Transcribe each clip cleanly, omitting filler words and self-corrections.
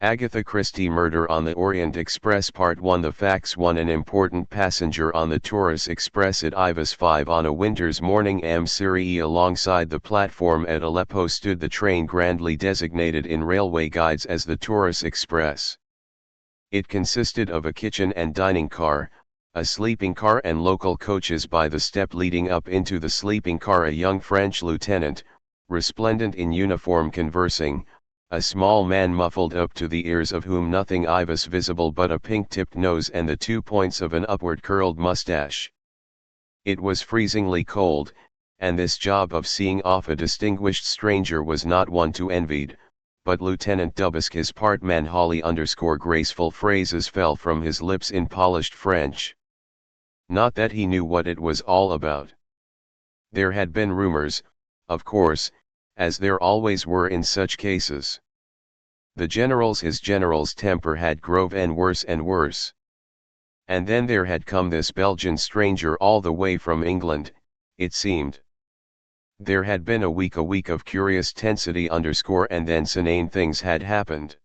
Agatha Christie Murder on the Orient Express Part 1. The facts: 1. An important passenger on the tourist express at Ivas 5 on a winter's morning Syrie. Alongside the platform at Aleppo stood the train grandly designated in railway guides as the tourist express. It consisted of a kitchen and dining car, a sleeping car and local coaches. By the step leading up into the sleeping car a young French lieutenant, resplendent in uniform, conversing, a small man muffled up to the ears of whom nothing was visible but a pink-tipped nose and the 2 points of an upward curled mustache. It was freezingly cold, and this job of seeing off a distinguished stranger was not one to envied, but Lieutenant Dubusk, his part man Holly _ graceful phrases fell from his lips in polished French. Not that he knew what it was all about. There had been rumors, of course, as there always were in such cases. His general's temper had grown worse and worse. And then there had come this Belgian stranger all the way from England, it seemed. There had been a week of curious tensity _ and then inane things had happened.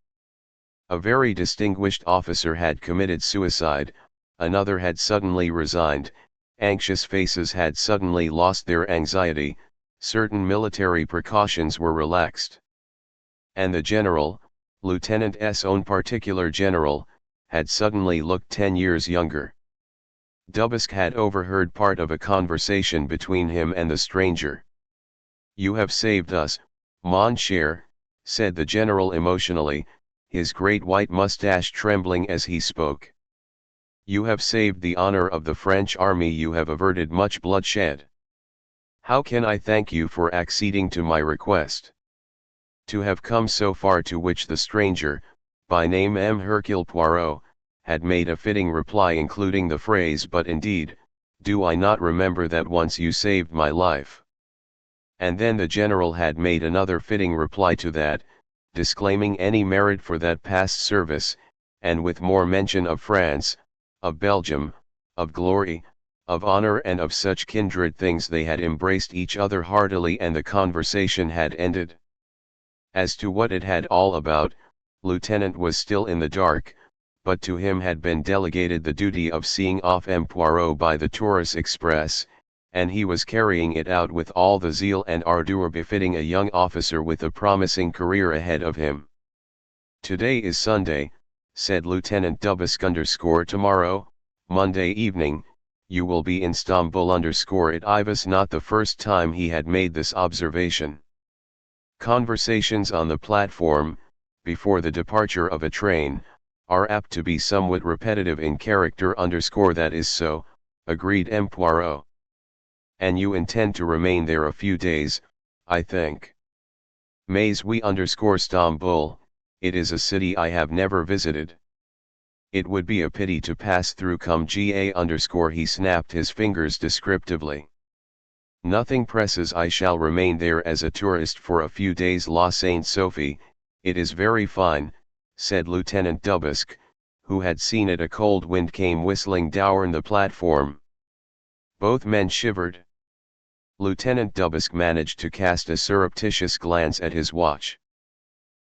A very distinguished officer had committed suicide, another had suddenly resigned, anxious faces had suddenly lost their anxiety, certain military precautions were relaxed. And the general, Lieutenant S. own particular general, had suddenly looked 10 years younger. Dubusk had overheard part of a conversation between him and the stranger. "You have saved us, mon cher," said the general emotionally, his great white mustache trembling as he spoke. "You have saved the honor of the French army, you have averted much bloodshed. How can I thank you for acceding to my request? To have come so far." To which the stranger, by name Hercule Poirot, had made a fitting reply, including the phrase, "But indeed, do I not remember that once you saved my life?" And then the general had made another fitting reply to that, disclaiming any merit for that past service, and with more mention of France, of Belgium, of glory, of honor and of such kindred things. They had embraced each other heartily and the conversation had ended. As to what it had all about, Lieutenant was still in the dark, but to him had been delegated the duty of seeing off Poirot by the tourist express, and he was carrying it out with all the zeal and ardor befitting a young officer with a promising career ahead of him. "Today is Sunday," said Lieutenant Dubusk _ "tomorrow, Monday evening, you will be in Stamboul _ at Ivas." Not the first time he had made this observation. Conversations on the platform, before the departure of a train, are apt to be somewhat repetitive in character _ "That is so," agreed Poirot. "And you intend to remain there a few days, I think." "Mais oui _ Stamboul, it is a city I have never visited. It would be a pity to pass through come ga _ he snapped his fingers descriptively. "Nothing presses, I shall remain there as a tourist for a few days. La Sainte Sophie, it is very fine," said Lieutenant Dubusk, who had seen it. A cold wind came whistling down the platform. Both men shivered. Lieutenant Dubusk managed to cast a surreptitious glance at his watch.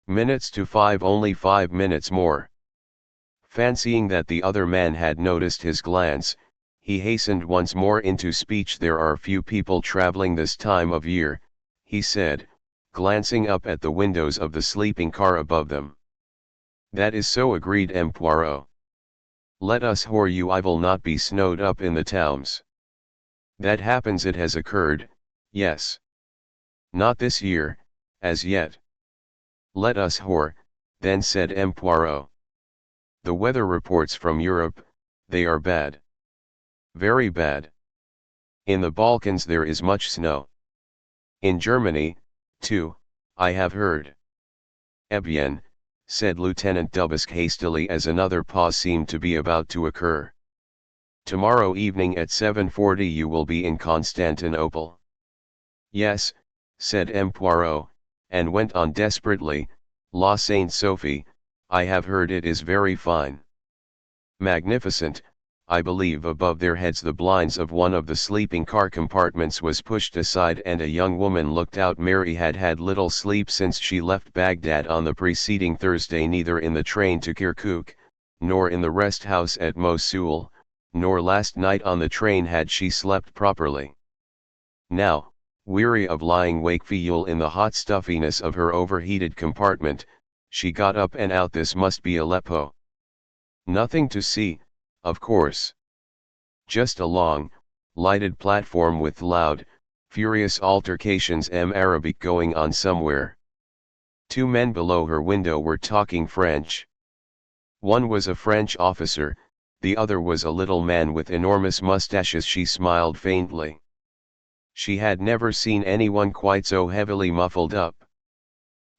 "Minutes to 5, only 5 minutes more." Fancying that the other man had noticed his glance, he hastened once more into speech. "There are few people traveling this time of year," he said, glancing up at the windows of the sleeping car above them. "That is so," agreed Poirot. "Let us hurry you, I will not be snowed up in the Thames." "That happens, it has occurred, yes. Not this year, as yet." "Let us hurry, then," said Poirot. "The weather reports from Europe, they are bad. Very bad. In the Balkans there is much snow. In Germany, too, I have heard." "Eh bien," said Lieutenant Dubusk hastily as another pause seemed to be about to occur. "Tomorrow evening at 7:40 you will be in Constantinople." "Yes," said Poirot, and went on desperately, "La Sainte Sophie, I have heard it is very fine." "Magnificent, I believe above their heads the blinds of one of the sleeping car compartments was pushed aside and a young woman looked out. Mary had had little sleep since she left Baghdad on the preceding Thursday, neither in the train to Kirkuk, nor in the rest house at Mosul, nor last night on the train had she slept properly. Now, weary of lying wakeful in the hot stuffiness of her overheated compartment, she got up and out. This must be Aleppo. Nothing to see, of course. Just a long, lighted platform with loud, furious altercations Arabic going on somewhere. Two men below her window were talking French. One was a French officer, the other was a little man with enormous mustaches. She smiled faintly. She had never seen anyone quite so heavily muffled up.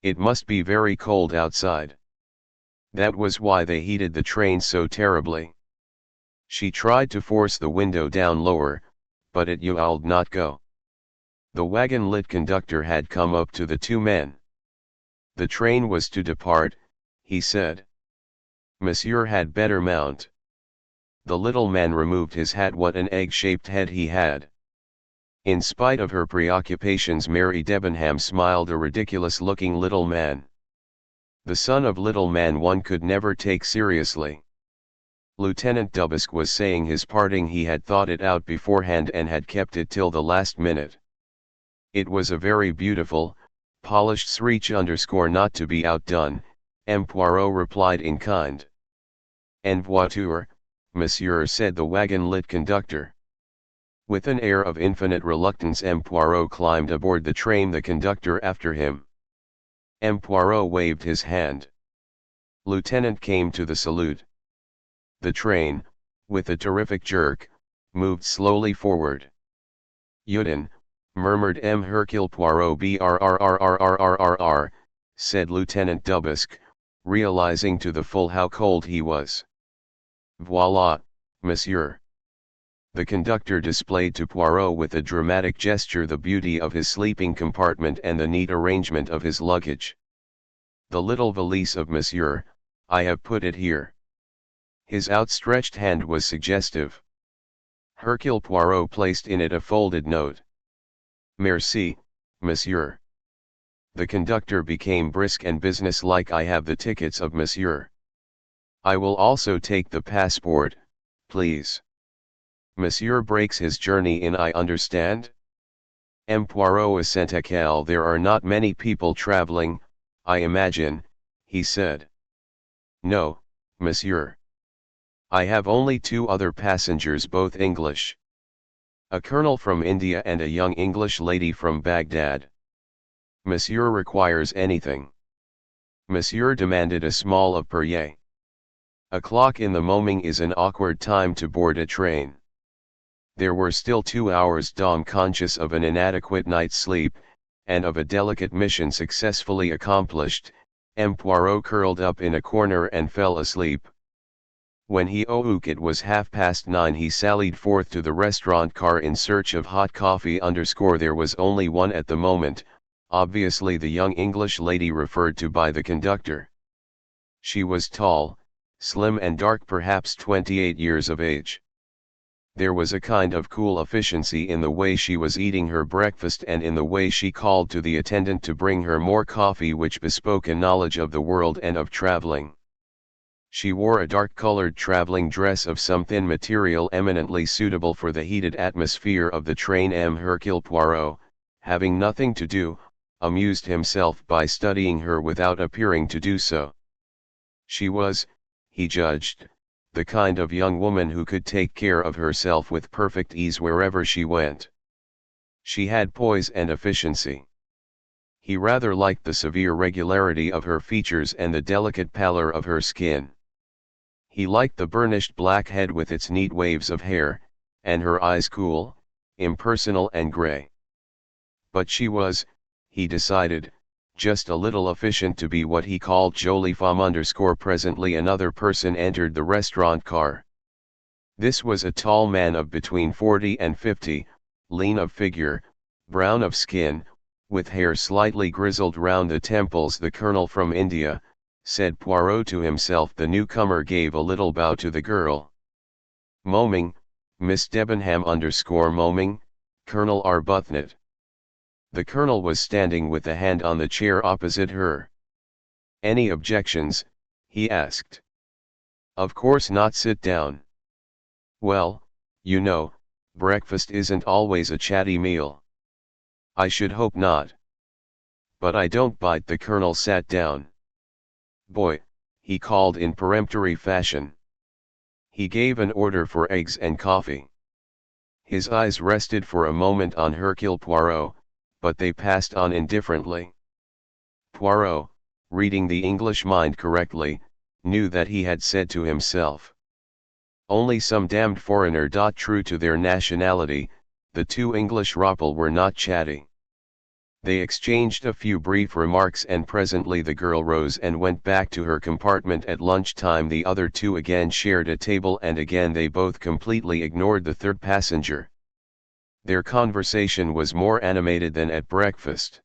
It must be very cold outside. That was why they heated the train so terribly. She tried to force the window down lower, but it would not go. The wagon-lit conductor had come up to the two men. The train was to depart, he said. Monsieur had better mount. The little man removed his hat. What an egg-shaped head he had. In spite of her preoccupations, Mary Debenham smiled. A ridiculous-looking little man. The son of little man one could never take seriously. Lieutenant Dubusk was saying his parting. He had thought it out beforehand and had kept it till the last minute. It was a very beautiful, polished speech not to be outdone, M. Poirot replied in kind. En voiture, monsieur, said the wagon-lit conductor. With an air of infinite reluctance M. Poirot climbed aboard the train, the conductor after him. M. Poirot waved his hand. Lieutenant came to the salute. The train, with a terrific jerk, moved slowly forward. Yudin, murmured M. Hercule Poirot. Brrrrrrrrrrrrrr, said Lieutenant Dubusk, realizing to the full how cold he was. Voila, monsieur. The conductor displayed to Poirot with a dramatic gesture the beauty of his sleeping compartment and the neat arrangement of his luggage. The little valise of monsieur, I have put it here. His outstretched hand was suggestive. Hercule Poirot placed in it a folded note. Merci, monsieur. The conductor became brisk and businesslike. I have the tickets of monsieur. I will also take the passport, please. Monsieur breaks his journey in, I understand? M. Poirot assented. There are not many people traveling, I imagine, he said. No, monsieur. I have only two other passengers, both English. A colonel from India and a young English lady from Baghdad. Monsieur requires anything? Monsieur demanded a small of Perrier. O'clock in the morning is an awkward time to board a train. There were still 2 hours. Conscious of an inadequate night's sleep, and of a delicate mission successfully accomplished, M. Poirot curled up in a corner and fell asleep. When he awoke it was 9:30. He sallied forth to the restaurant car in search of hot coffee. There was only one at the moment, obviously the young English lady referred to by the conductor. She was tall, slim and dark, perhaps 28 years of age. There was a kind of cool efficiency in the way she was eating her breakfast and in the way she called to the attendant to bring her more coffee, which bespoke a knowledge of the world and of traveling. She wore a dark-colored traveling dress of some thin material eminently suitable for the heated atmosphere of the train. M. Hercule Poirot, having nothing to do, amused himself by studying her without appearing to do so. She was, he judged, the kind of young woman who could take care of herself with perfect ease wherever she went. She had poise and efficiency. He rather liked the severe regularity of her features and the delicate pallor of her skin. He liked the burnished black head with its neat waves of hair, and her eyes cool, impersonal and grey. But she was, he decided, just a little efficient to be what he called jolie femme. Presently another person entered the restaurant car. This was a tall man of between 40 and 50, lean of figure, brown of skin, with hair slightly grizzled round the temples. The colonel from India, said Poirot to himself. The newcomer gave a little bow to the girl. Moaming, Miss Debenham _Moaming, Colonel Arbuthnot. The colonel was standing with a hand on the chair opposite her. Any objections, he asked. Of course not, sit down. Well, you know, breakfast isn't always a chatty meal. I should hope not. But I don't bite. The colonel sat down. Boy, he called in peremptory fashion. He gave an order for eggs and coffee. His eyes rested for a moment on Hercule Poirot, but they passed on indifferently. Poirot, reading the English mind correctly, knew that he had said to himself, "Only some damned foreigner." True to their nationality, the two English Marple were not chatty. They exchanged a few brief remarks and presently the girl rose and went back to her compartment. At lunchtime the other two again shared a table and again they both completely ignored the third passenger. Their conversation was more animated than at breakfast.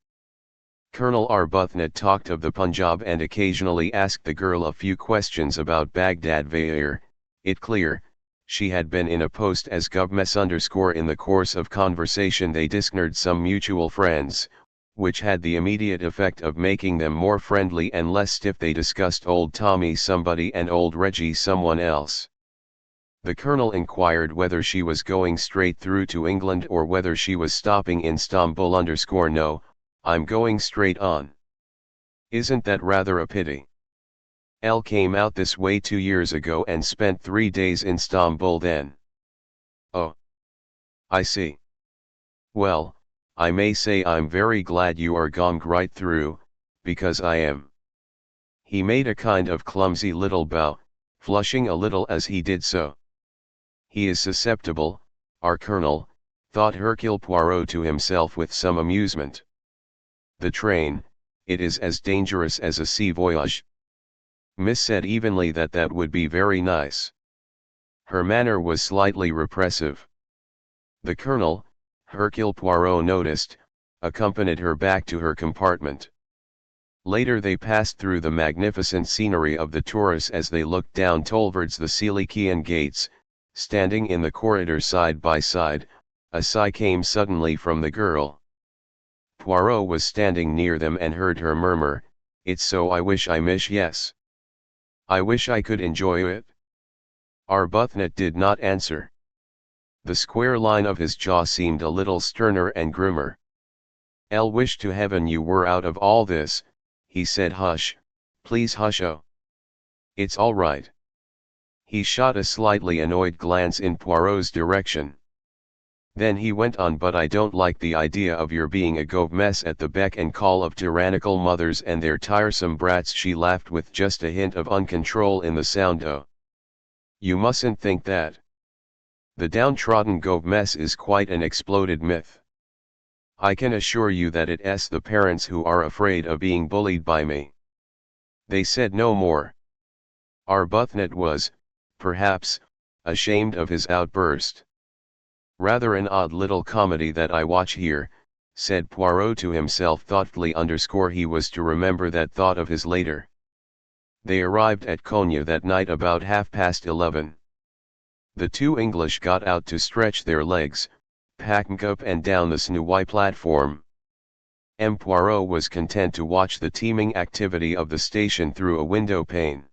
Colonel Arbuthnot talked of the Punjab and occasionally asked the girl a few questions about Baghdad. It clear, she had been in a post as govmess _ in the course of conversation they discovered some mutual friends, which had the immediate effect of making them more friendly and less stiff. They discussed old Tommy somebody and old Reggie someone else. The colonel inquired whether she was going straight through to England or whether she was stopping in Istanbul _ No, I'm going straight on. Isn't that rather a pity? Elle came out this way 2 years ago and spent 3 days in Istanbul then. Oh. I see. Well, I may say I'm very glad you are gone right through, because I am. He made a kind of clumsy little bow, flushing a little as he did so. He is susceptible, our colonel, thought Hercule Poirot to himself with some amusement. The train, it is as dangerous as a sea voyage. Miss said evenly that that would be very nice. Her manner was slightly repressive. The colonel, Hercule Poirot noticed, accompanied her back to her compartment. Later they passed through the magnificent scenery of the Taurus as they looked down towards the Silicean gates, standing in the corridor side by side. A sigh came suddenly from the girl. Poirot was standing near them and heard her murmur, "It's so I wish I miss yes. I wish I could enjoy it." Arbuthnot did not answer. The square line of his jaw seemed a little sterner and grimmer. "Elle wish to heaven you were out of all this," he said. "Hush, please hush. Oh. It's all right." He shot a slightly annoyed glance in Poirot's direction. Then he went on, "But I don't like the idea of your being a governess at the beck and call of tyrannical mothers and their tiresome brats." She laughed with just a hint of uncontrol in the sound. "Oh. You mustn't think that. The downtrodden governess is quite an exploded myth. I can assure you that it's the parents who are afraid of being bullied by me." They said no more. Arbuthnot was, perhaps, ashamed of his outburst. "Rather an odd little comedy that I watch here," said Poirot to himself thoughtfully _ he was to remember that thought of his later. They arrived at Konya that night about 11:30. The two English got out to stretch their legs, packing up and down the snowy platform. M. Poirot was content to watch the teeming activity of the station through a window pane.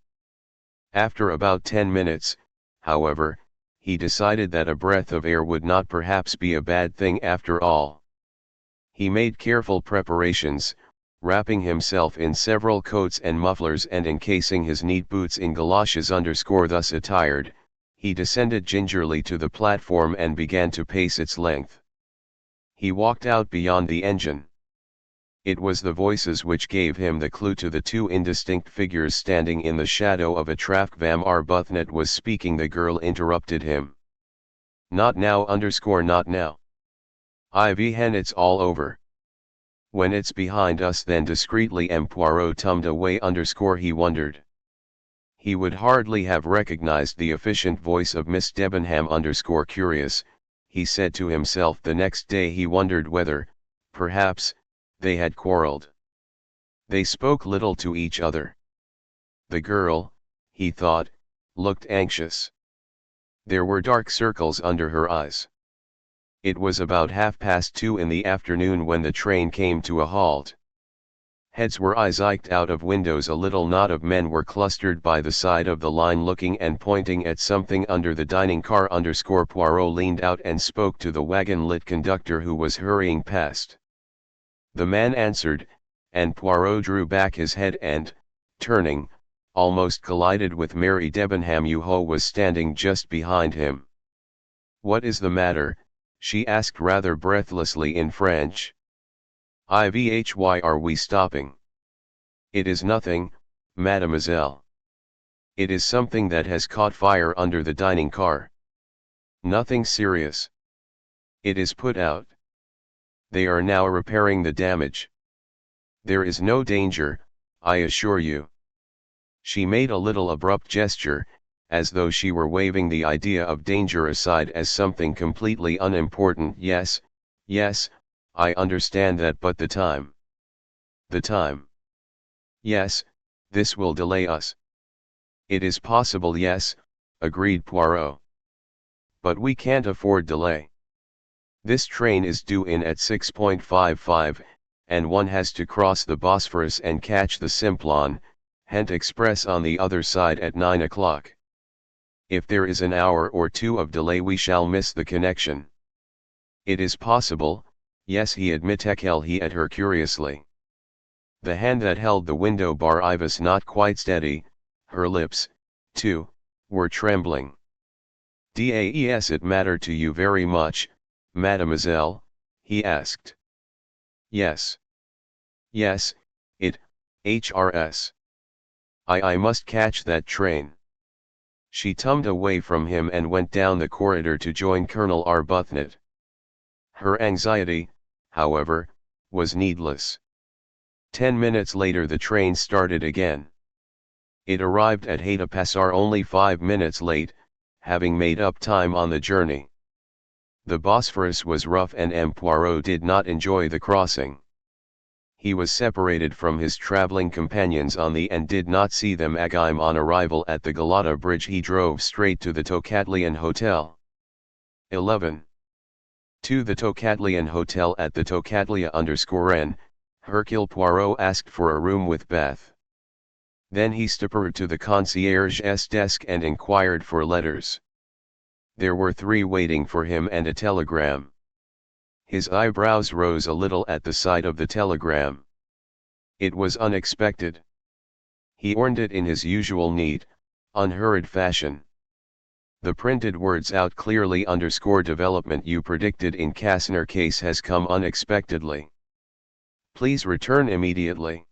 After about 10 minutes, however, he decided that a breath of air would not perhaps be a bad thing after all. He made careful preparations, wrapping himself in several coats and mufflers and encasing his neat boots in galoshes _ thus attired, he descended gingerly to the platform and began to pace its length. He walked out beyond the engine. It was the voices which gave him the clue to the two indistinct figures standing in the shadow of a tram. Arbuthnot was speaking. The girl interrupted him. "Not now _ not now. Hen, it's all over. When it's behind us then." Discreetly M. Poirot tummed away _ he wondered. He would hardly have recognized the efficient voice of Miss Debenham _ curious, he said to himself the next day. He wondered whether, perhaps, they had quarreled. They spoke little to each other. The girl, he thought, looked anxious. There were dark circles under her eyes. It was about 2:30 in the afternoon when the train came to a halt. Heads were eyes-iked out of windows. A little knot of men were clustered by the side of the line looking and pointing at something under the dining car. Poirot leaned out and spoke to the wagon-lit conductor who was hurrying past. The man answered, and Poirot drew back his head and, turning, almost collided with Mary Debenham, who was standing just behind him. "What is the matter?" she asked rather breathlessly in French. "Why are we stopping?" "It is nothing, mademoiselle. It is something that has caught fire under the dining car. Nothing serious. It is put out. They are now repairing the damage. There is no danger, I assure you." She made a little abrupt gesture, as though she were waving the idea of danger aside as something completely unimportant. "Yes, yes, I understand that, but the time." "The time?" "Yes, this will delay us." "It is possible, yes," agreed Poirot. "But we can't afford delay. This train is due in at 6:55, and one has to cross the Bosphorus and catch the Simplon, Hent Express on the other side at 9 o'clock. If there is an hour or two of delay we shall miss the connection." "It is possible, yes," he admitted her curiously. The hand that held the window bar was not quite steady, her lips, too, were trembling. "Does it matter to you very much, mademoiselle?" he asked. "Yes. Yes, HRS. I must catch that train." She tumbled away from him and went down the corridor to join Colonel Arbuthnot. Her anxiety, however, was needless. 10 minutes later the train started again. It arrived at Haida-Passar only 5 minutes late, having made up time on the journey. The Bosphorus was rough and Poirot did not enjoy the crossing. He was separated from his traveling companions on the and did not see them again. On arrival at the Galata Bridge he drove straight to the Tocatlian Hotel. 11. To the Tocatlian Hotel. At the Tocatlia_N, Hercule Poirot asked for a room with bath. Then he stepped to the concierge's desk and inquired for letters. There were 3 waiting for him and a telegram. His eyebrows rose a little at the sight of the telegram. It was unexpected. He opened it in his usual neat, unhurried fashion. The printed words out clearly underscore development you predicted in Kastner case has come unexpectedly. Please return immediately.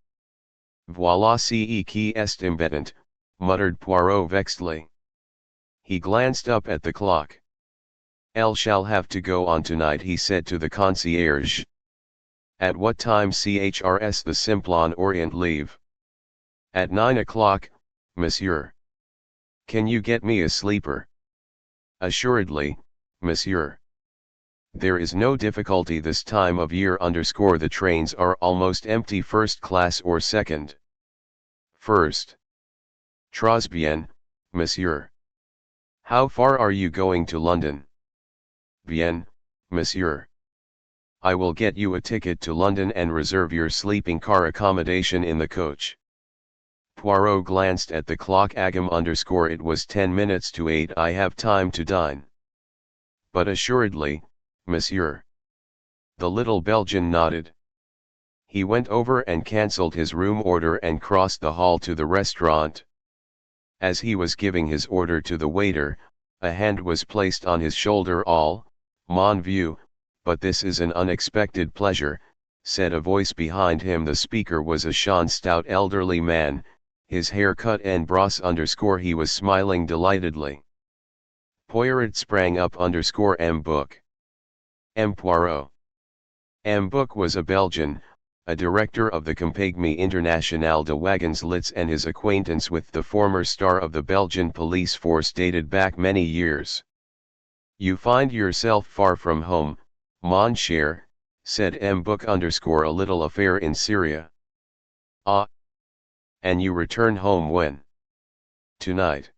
Voilà ce qui est embêtant, muttered Poirot vexedly. He glanced up at the clock. "Elle shall have to go on tonight," he said to the concierge. "At what time chrs the Simplon Orient leave?" "At 9 o'clock, monsieur." "Can you get me a sleeper?" "Assuredly, monsieur. There is no difficulty this time of year. The trains are almost empty. First class or second?" "First." "Très bien, monsieur. How far are you going to London?" "Bien, monsieur. I will get you a ticket to London and reserve your sleeping car accommodation in the coach." Poirot glanced at the clock. It was 10 minutes to 8. "I have time to dine." "But assuredly, monsieur." The little Belgian nodded. He went over and cancelled his room order and crossed the hall to the restaurant. As he was giving his order to the waiter, a hand was placed on his shoulder. "Mon vieux, but this is an unexpected pleasure," said a voice behind him. The speaker was a stout elderly man, his hair cut en brosse. He was smiling delightedly. Poirot sprang up. M. Book. M. Poirot. M. Book was a Belgian, a director of the Compagnie Internationale de Wagons Lits, and his acquaintance with the former star of the Belgian police force dated back many years. "You find yourself far from home, mon cher," said M. Book. A little affair in Syria." "Ah. And you return home when?" "Tonight."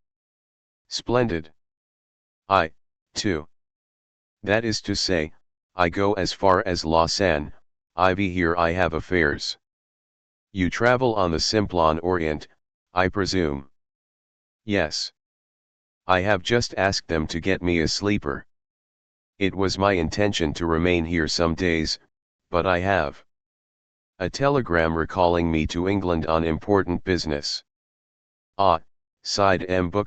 "Splendid. I, too. That is to say, I go as far as Lausanne. Ivy, here I have affairs. You travel on the Simplon Orient, I presume. Yes. I have just asked them to get me a sleeper. It was my intention to remain here some days, but I have a telegram recalling me to England on important business. Ah, sighed M._Laders.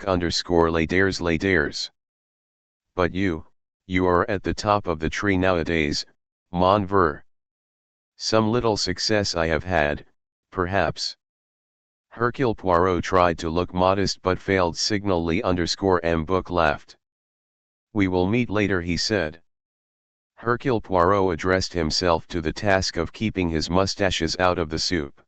But you are at the top of the tree nowadays, mon ver. Some little success I have had, perhaps. Hercule Poirot tried to look modest but failed signally. M. Book laughed. We will meet later, he said. Hercule Poirot addressed himself to the task of keeping his mustaches out of the soup.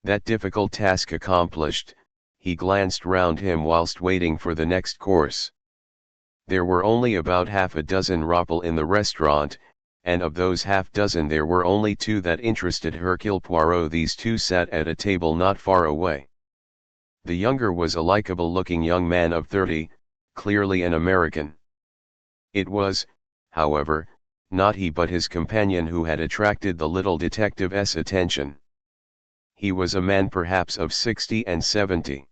That difficult task accomplished, he glanced round him whilst waiting for the next course. There were only about half a dozen Marple in the restaurant, and of those half dozen there were only two that interested Hercule Poirot. These two sat at a table not far away. The younger was a likable-looking young man of 30, clearly an American. It was, however, not he but his companion who had attracted the little detective's attention. He was a man perhaps of 60 and 70.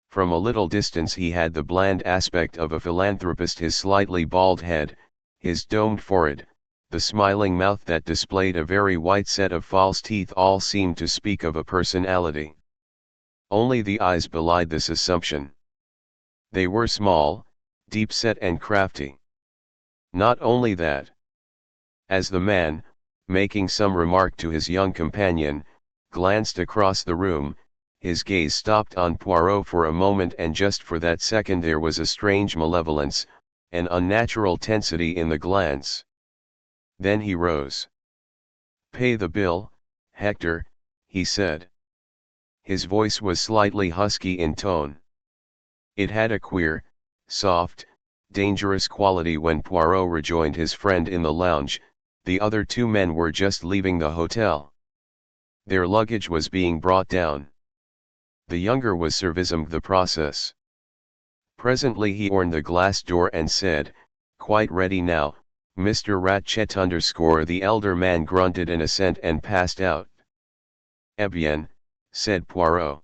From a little distance he had the bland aspect of a philanthropist, his slightly bald head, his domed forehead, the smiling mouth that displayed a very white set of false teeth all seemed to speak of a personality. Only the eyes belied this assumption. They were small, deep-set and crafty. Not only that. As the man, making some remark to his young companion, glanced across the room, his gaze stopped on Poirot for a moment, and just for that second there was a strange malevolence, an unnatural tensity in the glance. Then he rose. "Pay the bill, Hector," he said. His voice was slightly husky in tone. It had a queer, soft, dangerous quality. When Poirot rejoined his friend in the lounge, the other two men were just leaving the hotel. Their luggage was being brought down. The younger was servicing the process. Presently he opened the glass door and said, "Quite ready now, Mr. Ratchet_." The elder man grunted an assent and passed out. "Eh bien," said Poirot.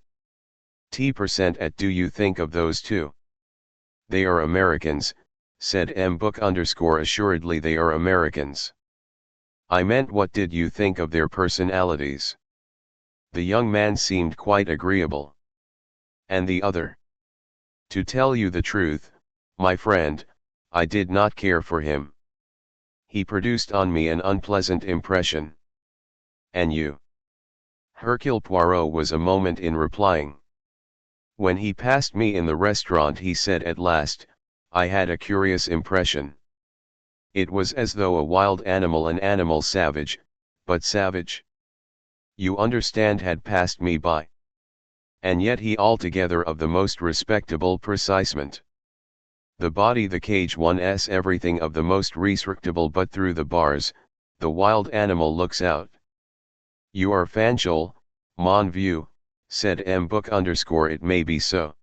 "10% at do you think of those two?" "They are Americans," said M. Assuredly they are Americans. "I meant, what did you think of their personalities?" The young man seemed quite agreeable. "And the other?" "To tell you the truth, my friend, I did not care for him. He produced on me an unpleasant impression." "And you?" Hercule Poirot was a moment in replying. "When he passed me in the restaurant," he said at last, "I had a curious impression. It was as though a wild animal, an animal savage, but savage, you understand, had passed me by. And yet he altogether of the most respectable precisement. The body, the cage, one's everything of the most respectable, but through the bars, the wild animal looks out." "You are Fanchol, mon vieux," said M. "It may be so.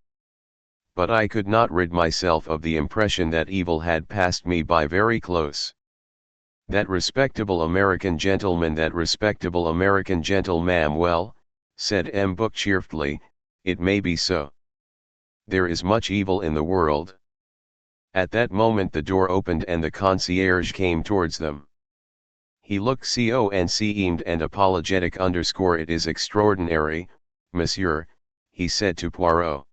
But I could not rid myself of the impression that evil had passed me by very close. That respectable American gentleman, well," said M. cheerfully, "it may be so. There is much evil in the world." At that moment the door opened and the concierge came towards them. He looked concerned and apologetic. "It is extraordinary, monsieur," he said to Poirot.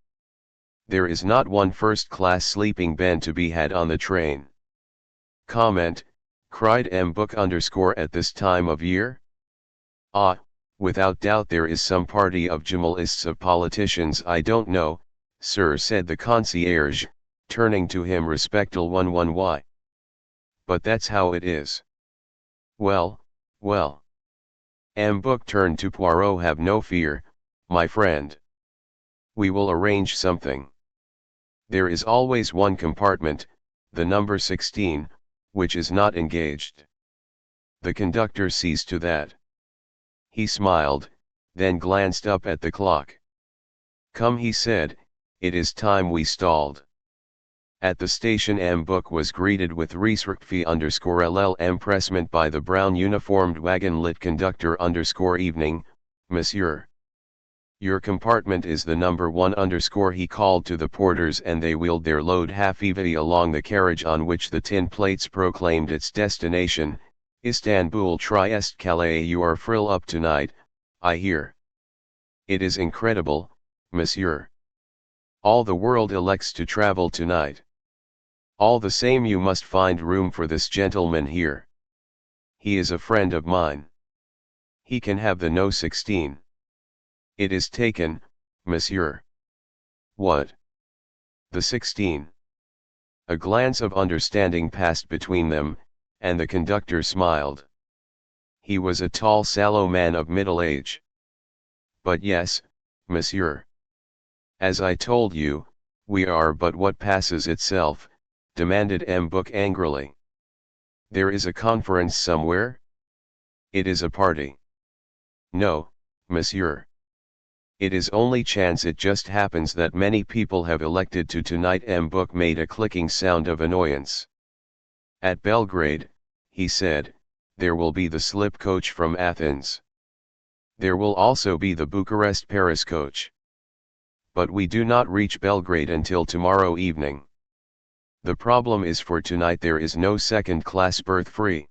"There is not one first-class sleeping bed to be had on the train." "Comment," cried M. "at this time of year? Ah, without doubt there is some party of journalists, of politicians, I don't know, sir," said the concierge, turning to him. "Respectable one why? But that's how it is." "Well, well." M. turned to Poirot. "Have no fear, my friend. We will arrange something. There is always one compartment, the number 16, which is not engaged. The conductor sees to that." He smiled, then glanced up at the clock. "Come," he said, "it is time we stalled." At the station M. Book was greeted with respectful_ll empressement by the brown uniformed wagon lit conductor_evening, monsieur. Your compartment is the number 1 he called to the porters, and they wheeled their load half-heavily along the carriage on which the tin plates proclaimed its destination, Istanbul Trieste Calais. You are frill up tonight, I hear. It is incredible, monsieur. All the world elects to travel tonight. All the same you must find room for this gentleman here. He is a friend of mine. He can have the No. 16. It is taken, monsieur. What? The 16. A glance of understanding passed between them, and the conductor smiled. He was a tall sallow man of middle age. But yes, monsieur. As I told you, we are. But what passes itself? Demanded M. Book angrily. There is a conference somewhere? It is a party. No, monsieur. It is only chance. It just happens that many people have elected to tonight. M. Book made a clicking sound of annoyance. At Belgrade, he said, there will be the slip coach from Athens. There will also be the Bucharest-Paris coach. But we do not reach Belgrade until tomorrow evening. The problem is for tonight there is no second-class berth free.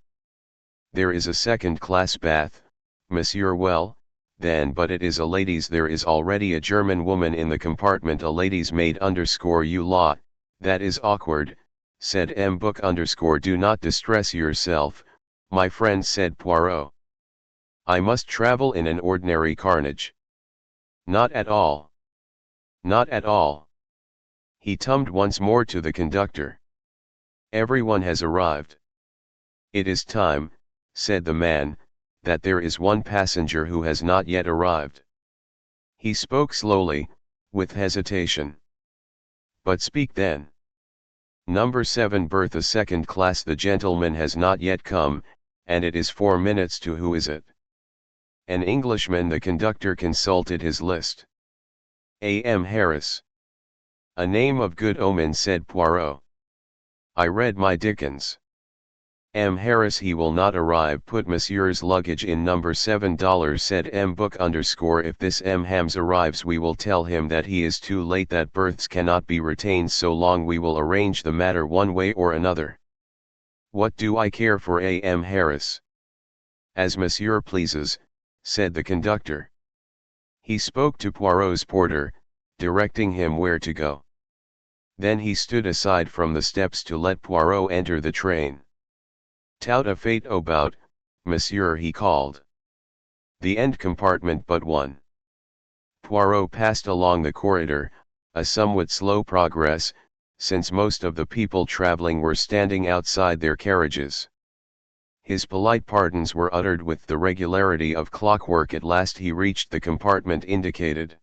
There is a second-class bath, monsieur. Well, then, but it is a ladies'. There is already a German woman in the compartment, a lady's maid_you lot. That is awkward, said M. Book_. Do not distress yourself, my friend, said Poirot. I must travel in an ordinary carnage. Not at all. Not at all. He tummed once more to the conductor. Everyone has arrived. It is time, said the man, that there is one passenger who has not yet arrived. He spoke slowly, with hesitation. But speak then. Number 7 berth, a second class. The gentleman has not yet come, and it is 4 minutes to. Who is it? An Englishman. The conductor consulted his list. A.M. Harris. A name of good omen, said Poirot. I read my Dickens. M. Harris. He will not arrive. Put monsieur's luggage in number $7, said M. Book_. If this M. Hams arrives, we will tell him that he is too late, that berths cannot be retained so long. We will arrange the matter one way or another. What do I care for A.M. Harris? As monsieur pleases, said the conductor. He spoke to Poirot's porter, directing him where to go. Then he stood aside from the steps to let Poirot enter the train. Tout à fait about, monsieur, he called. The end compartment but one. Poirot passed along the corridor, a somewhat slow progress, since most of the people traveling were standing outside their carriages. His polite pardons were uttered with the regularity of clockwork. At last he reached the compartment indicated.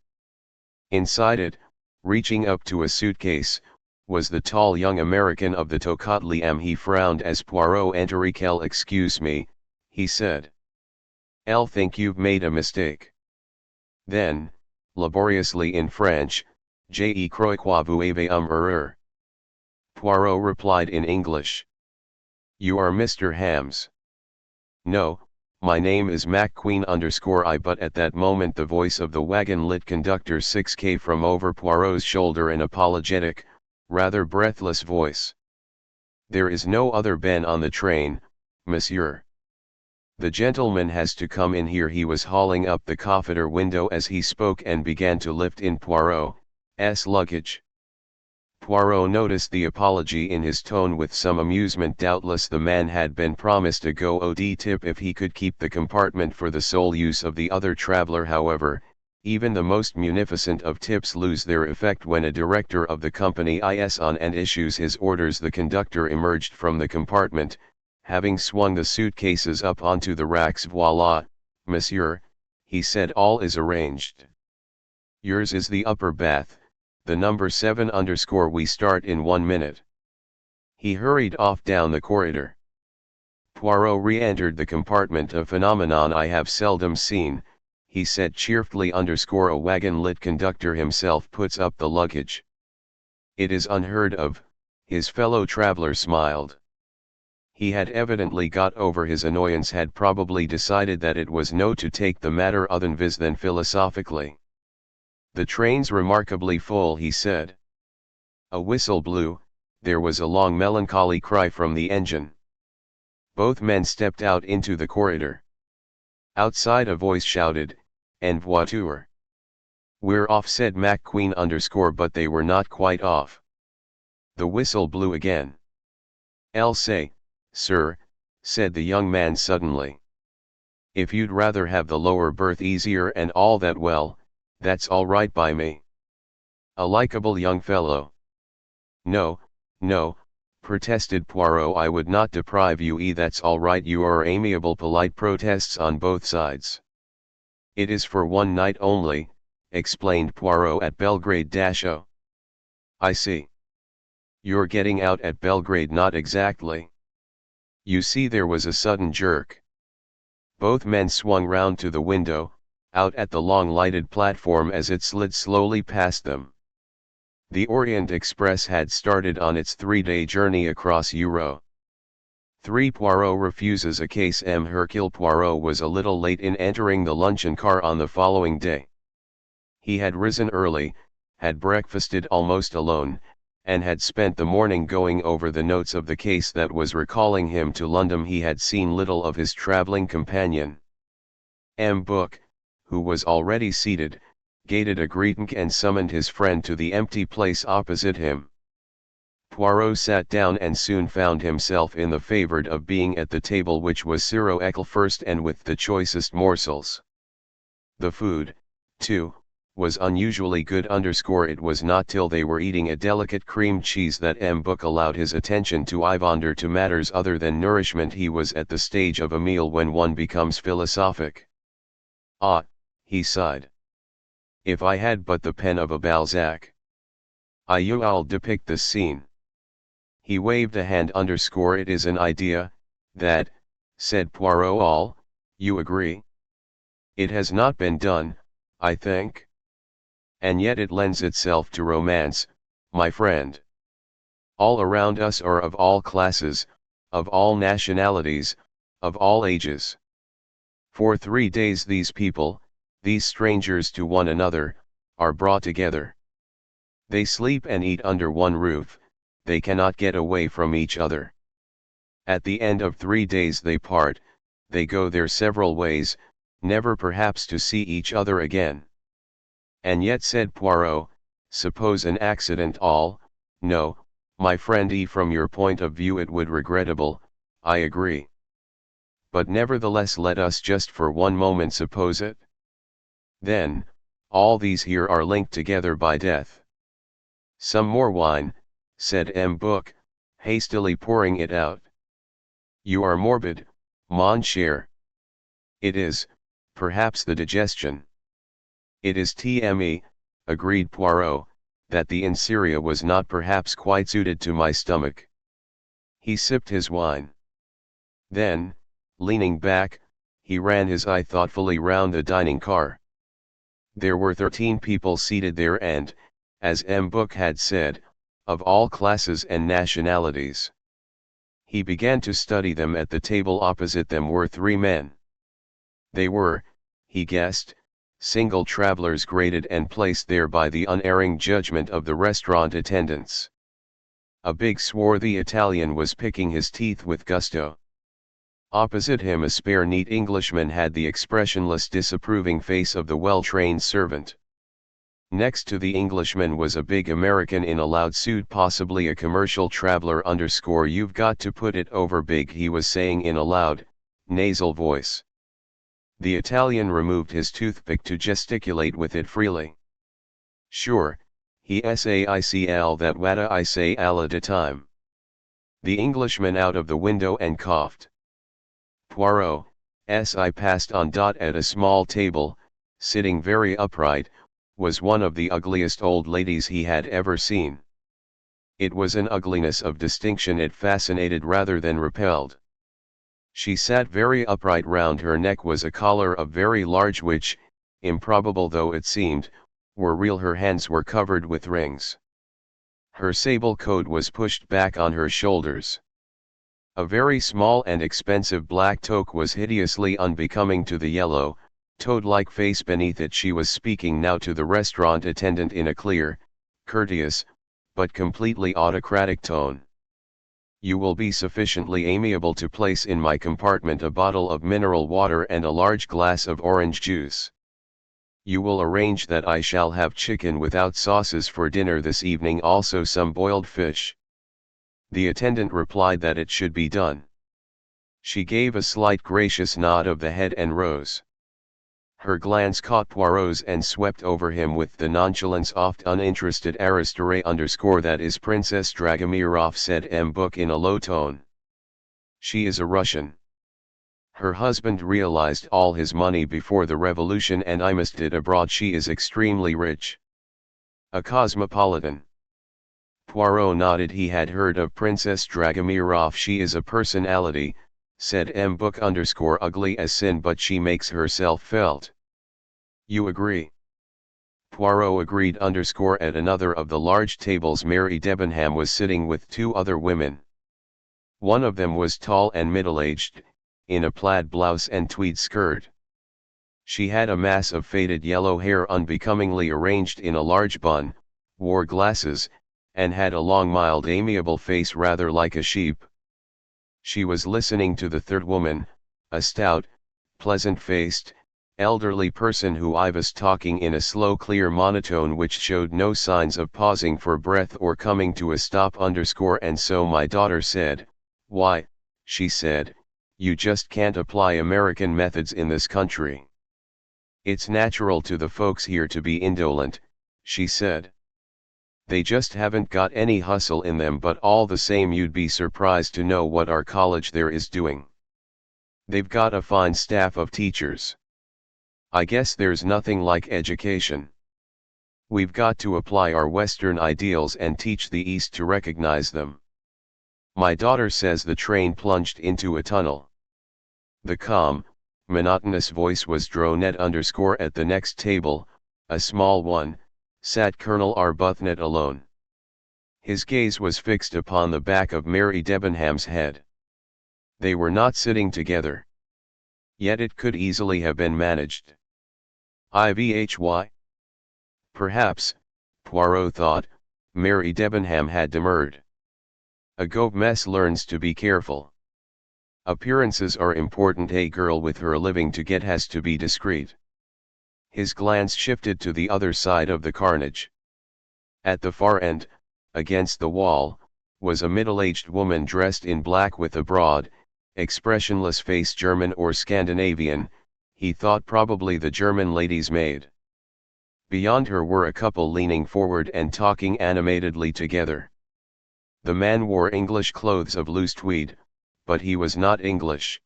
Inside it, reaching up to a suitcase, was the tall young American of the Tocatli. He frowned as Poirot entered. Excuse me, he said. I'll think you've made a mistake. Then, laboriously in French, Je crois que vous avez erreur. Poirot replied in English. You are Mr. Hams. No, my name is McQueen_I. But at that moment the voice of the wagon-lit conductor 6K from over Poirot's shoulder, an apologetic, rather breathless voice. There is no other Ben on the train, monsieur. The gentleman has to come in here. He was hauling up the coffeter window as he spoke and began to lift in Poirot's luggage. Poirot noticed the apology in his tone with some amusement. Doubtless the man had been promised a go-od tip if he could keep the compartment for the sole use of the other traveler. However, even the most munificent of tips lose their effect when a director of the company is on and issues his orders. The conductor emerged from the compartment, having swung the suitcases up onto the racks. Voila, monsieur, he said, all is arranged. Yours is the upper bath, the number 7_. We start in 1 minute. He hurried off down the corridor. Poirot re-entered the compartment, a phenomenon I have seldom seen, he said cheerfully. A wagon-lit conductor himself puts up the luggage. It is unheard of, His fellow traveler smiled. He had evidently got over his annoyance, had probably decided that it was no to take the matter otherwise than philosophically. "The train's remarkably full," he said. A whistle blew, there was a long melancholy cry from the engine. Both men stepped out into the corridor. Outside a voice shouted, "En voiture." "We're off," said McQueen _ but they were not quite off. The whistle blew again. "I'll say, sir," said the young man suddenly. "If you'd rather have the lower berth easier and all that, well, that's all right by me." A likable young fellow. "No, no," protested Poirot, "I would not deprive you. That's all right." "You are amiable." Polite protests on both sides. "It is for one night only," explained Poirot, "at Belgrade-O." "I see. You're getting out at Belgrade." "Not exactly." You see, there was a sudden jerk. Both men swung round to the window, out at the long lighted platform as it slid slowly past them. The Orient Express had started on its 3-day journey across Europe. 3. Poirot refuses a case. Hercule Poirot was a little late in entering the luncheon car on the following day. He had risen early, had breakfasted almost alone, and had spent the morning going over the notes of the case that was recalling him to London. He had seen little of his travelling companion. Book, who was already seated, gated a greeting and summoned his friend to the empty place opposite him. Poirot sat down and soon found himself in the favoured of being at the table, which was Sirocco first and with the choicest morsels. The food, too, was unusually good. It was not till they were eating a delicate cream cheese that Book allowed his attention to wander to matters other than nourishment. He was at the stage of a meal when one becomes philosophic. "Ah," he sighed. "If I had but the pen of a Balzac. I'll depict this scene." He waved a hand. "It is an idea, that," said Poirot. "You agree? It has not been done, I think. And yet it lends itself to romance, my friend. All around us are of all classes, of all nationalities, of all ages. For 3 days these people, these strangers to one another, are brought together. They sleep and eat under one roof, they cannot get away from each other. At the end of 3 days they part, they go their several ways, never perhaps to see each other again." "And yet," said Poirot, "suppose an accident." "No, my friend, from your point of view it would regrettable, I agree. But nevertheless let us just for one moment suppose it. Then, all these here are linked together by death." "Some more wine," said Book, hastily pouring it out. "You are morbid, mon cher." "It is, perhaps, the digestion." "It is TME, agreed Poirot, "that the Inseria was not perhaps quite suited to my stomach." He sipped his wine. Then, leaning back, he ran his eye thoughtfully round the dining car. There were 13 people seated there and, as Book had said, of all classes and nationalities. He began to study them. At the table opposite them were 3 men. They were, he guessed, single travelers graded and placed there by the unerring judgment of the restaurant attendants. A big swarthy Italian was picking his teeth with gusto. Opposite him a spare neat Englishman had the expressionless disapproving face of the well-trained servant. Next to the Englishman was a big American in a loud suit, possibly a commercial traveler. "You've got to put it over big," he was saying in a loud, nasal voice. The Italian removed his toothpick to gesticulate with it freely. "Sure, he saicl that wada I say alla de time." The Englishman out of the window and coughed. Poirot, I passed on. At a small table, sitting very upright, was one of the ugliest old ladies he had ever seen. It was an ugliness of distinction. It fascinated rather than repelled. She sat very upright. Round her neck was a collar of very large which, improbable though it seemed, were real. Her hands were covered with rings. Her sable coat was pushed back on her shoulders. A very small and expensive black toque was hideously unbecoming to the yellow, toad-like face beneath it. She was speaking now to the restaurant attendant in a clear, courteous, but completely autocratic tone. "You will be sufficiently amiable to place in my compartment a bottle of mineral water and a large glass of orange juice. You will arrange that I shall have chicken without sauces for dinner this evening, also some boiled fish." The attendant replied that it should be done. She gave a slight gracious nod of the head and rose. Her glance caught Poirot's and swept over him with the nonchalance oft uninterested aristocrat that is Princess Dragomirov, said M. Book in a low tone. "She is a Russian. Her husband realized all his money before the revolution and immersed it abroad. She is extremely rich. A cosmopolitan." Poirot nodded. He had heard of Princess Dragomirov. "She is a personality," said M. Book ugly as sin, "but she makes herself felt." "You agree?" Poirot agreed. At another of the large tables Mary Debenham was sitting with two other women. One of them was tall and middle-aged, in a plaid blouse and tweed skirt. She had a mass of faded yellow hair unbecomingly arranged in a large bun, wore glasses, and had a long mild amiable face rather like a sheep. She was listening to the third woman, a stout, pleasant-faced, elderly person who was talking in a slow clear monotone which showed no signs of pausing for breath or coming to a stop. "And so my daughter said, 'Why,' she said, 'you just can't apply American methods in this country. It's natural to the folks here to be indolent,' she said. 'They just haven't got any hustle in them, but all the same you'd be surprised to know what our college there is doing. They've got a fine staff of teachers. I guess there's nothing like education. We've got to apply our Western ideals and teach the East to recognize them.' My daughter says the train plunged into a tunnel." The calm, monotonous voice was droned at the next table, a small one, sat Colonel Arbuthnot alone. His gaze was fixed upon the back of Mary Debenham's head. They were not sitting together. Yet it could easily have been managed. Ivhy? Perhaps, Poirot thought, Mary Debenham had demurred. A governess learns to be careful. Appearances are important. A girl with her living to get has to be discreet. His glance shifted to the other side of the carnage. At the far end, against the wall, was a middle-aged woman dressed in black with a broad, expressionless face. German or Scandinavian, he thought, probably the German lady's maid. Beyond her were a couple leaning forward and talking animatedly together. The man wore English clothes of loose tweed, but he was not English.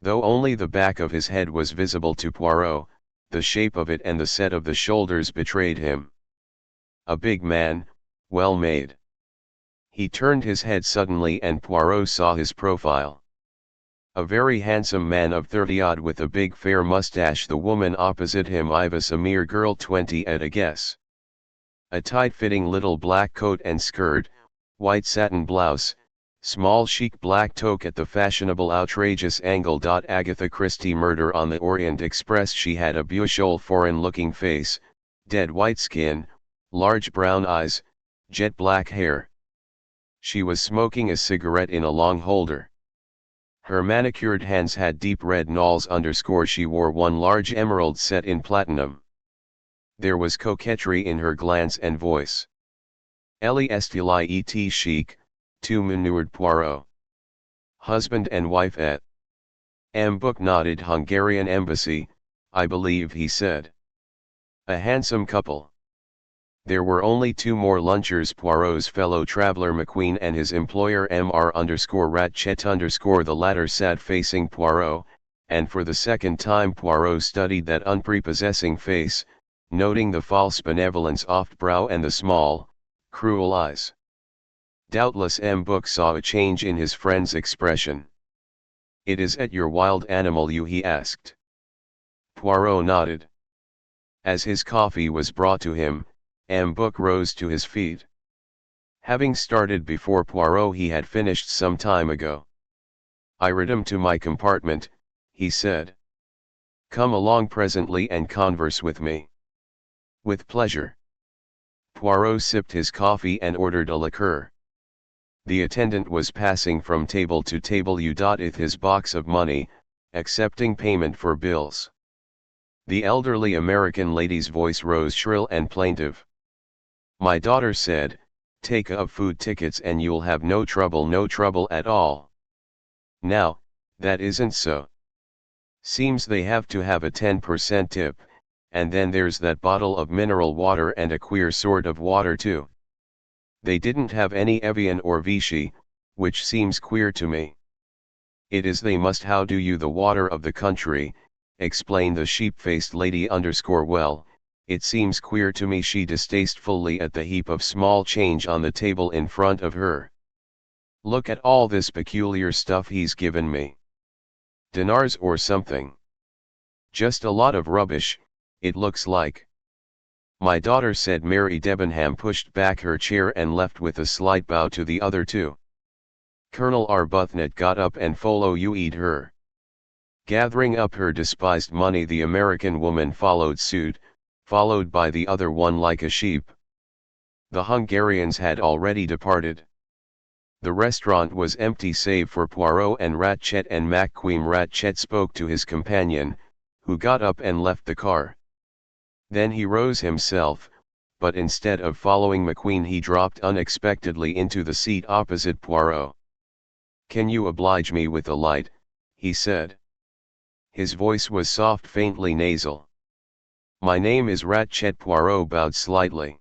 Though only the back of his head was visible to Poirot, the shape of it and the set of the shoulders betrayed him. A big man, well made. He turned his head suddenly and Poirot saw his profile. A very handsome man of 30-odd with a big fair mustache. The woman opposite him was a mere girl 20 at a guess. A tight-fitting little black coat and skirt, white satin blouse, small chic black toque at the fashionable outrageous angle. Agatha Christie Murder on the Orient Express. She had a beautiful foreign-looking face, dead white skin, large brown eyes, jet black hair. She was smoking a cigarette in a long holder. Her manicured hands had deep red knolls. She wore one large emerald set in platinum. There was coquetry in her glance and voice. "Elle est chic, tu murmured Poirot. "Husband and wife at M. Book nodded. "Hungarian embassy, I believe," he said. "A handsome couple." There were only two more lunchers, Poirot's fellow traveler McQueen and his employer Mr. Ratchet. The latter sat facing Poirot, and for the second time Poirot studied that unprepossessing face, noting the false benevolence oft brow and the small, cruel eyes. Doubtless M. Book saw a change in his friend's expression. "It is at your wild animal you?" he asked. Poirot nodded. As his coffee was brought to him, M. Book rose to his feet. Having started before Poirot, he had finished some time ago. "I return to my compartment," he said. "Come along presently and converse with me." "With pleasure." Poirot sipped his coffee and ordered a liqueur. The attendant was passing from table to table with his box of money, accepting payment for bills. The elderly American lady's voice rose shrill and plaintive. "My daughter said, take of food tickets and you'll have no trouble at all. Now, that isn't so. Seems they have to have a 10% tip, and then there's that bottle of mineral water and a queer sort of water too. They didn't have any Evian or Vichy, which seems queer to me. It is they must how do you the water of the country," explained the sheep-faced lady well, "it seems queer to me," she distastefully at the heap of small change on the table in front of her. "Look at all this peculiar stuff he's given me. Dinars or something. Just a lot of rubbish, it looks like." "My daughter," said Mary Debenham, pushed back her chair and left with a slight bow to the other two. Colonel Arbuthnot got up and followed her. Gathering up her despised money, the American woman followed suit, followed by the other one like a sheep. The Hungarians had already departed. The restaurant was empty save for Poirot and Ratchet, and McQueen. Ratchet spoke to his companion, who got up and left the car. Then he rose himself, but instead of following McQueen he dropped unexpectedly into the seat opposite Poirot. "Can you oblige me with a light?" he said. His voice was soft, faintly nasal. "My name is Ratchet." Poirot bowed slightly.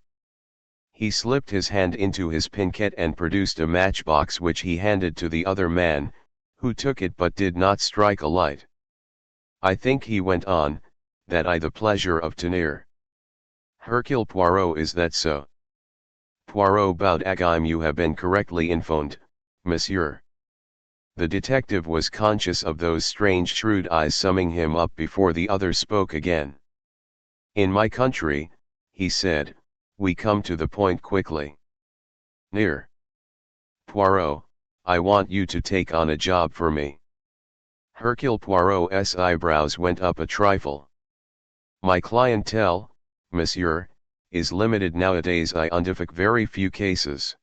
He slipped his hand into his pincette and produced a matchbox which he handed to the other man, who took it but did not strike a light. "I think," he went on, "that I the pleasure of tenir. Hercule Poirot, is that so?" Poirot bowed. "Agim, you have been correctly informed, monsieur." The detective was conscious of those strange shrewd eyes summing him up before the other spoke again. "In my country," he said, "we come to the point quickly. Near. Poirot, I want you to take on a job for me." Hercule Poirot's eyebrows went up a trifle. "My clientele, monsieur, is limited nowadays. I undertake very few cases."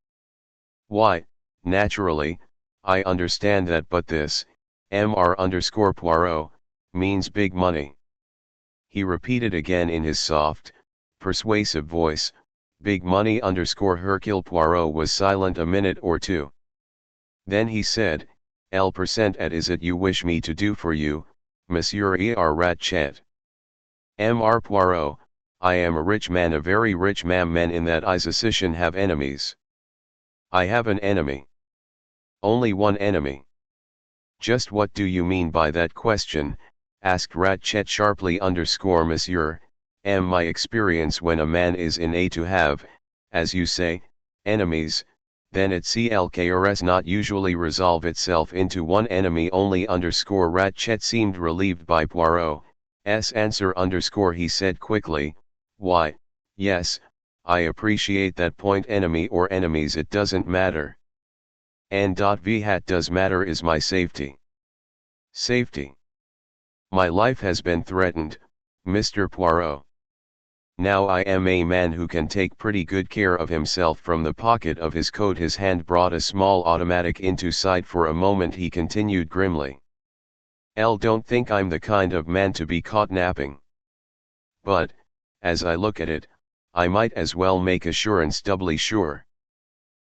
"Why, naturally, I understand that, but this, Mr_Poirot, means big money." He repeated again in his soft, persuasive voice, "Big money_." Hercule Poirot was silent a minute or two. Then he said, "L% at is it you wish me to do for you, Monsieur Ratchet?" "Mr. Poirot, I am a rich man, a very rich man, in that I physician have enemies." "I have an enemy." "Only one enemy?" "Just what do you mean by that question?" asked Ratchet sharply. "Monsieur, my experience when a man is in a to have, as you say, enemies, then it clrs not usually resolve itself into one enemy only." Ratchet seemed relieved by Poirot's answer. He said quickly, "Why, yes, I appreciate that point. Enemy or enemies, it doesn't matter. And what does matter is my safety." "Safety?" "My life has been threatened, Mr. Poirot. Now I am a man who can take pretty good care of himself." From the pocket of his coat his hand brought a small automatic into sight. For a moment he continued grimly, "Don't think I'm the kind of man to be caught napping. But, as I look at it, I might as well make assurance doubly sure.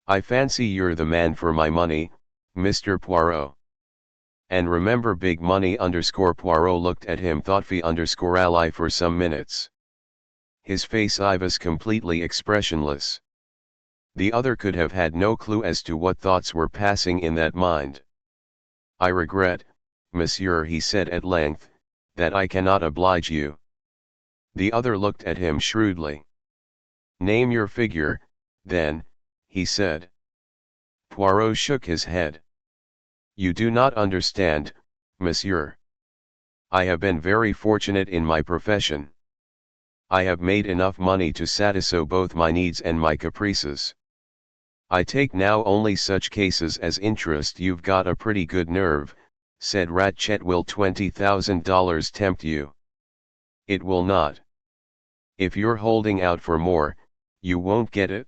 I fancy you're the man for my money, Mr. Poirot. And remember, big money." Poirot looked at him thoughtfully ally for some minutes. His face was completely expressionless. The other could have had no clue as to what thoughts were passing in that mind. "I regret, monsieur," he said at length, "that I cannot oblige you." The other looked at him shrewdly. "Name your figure, then," he said. Poirot shook his head. "You do not understand, monsieur. I have been very fortunate in my profession. I have made enough money to satisfy both my needs and my caprices. I take now only such cases as interest. You've got a pretty good nerve, said Ratchet. Will $20,000 tempt you? It will not. If you're holding out for more, you won't get it.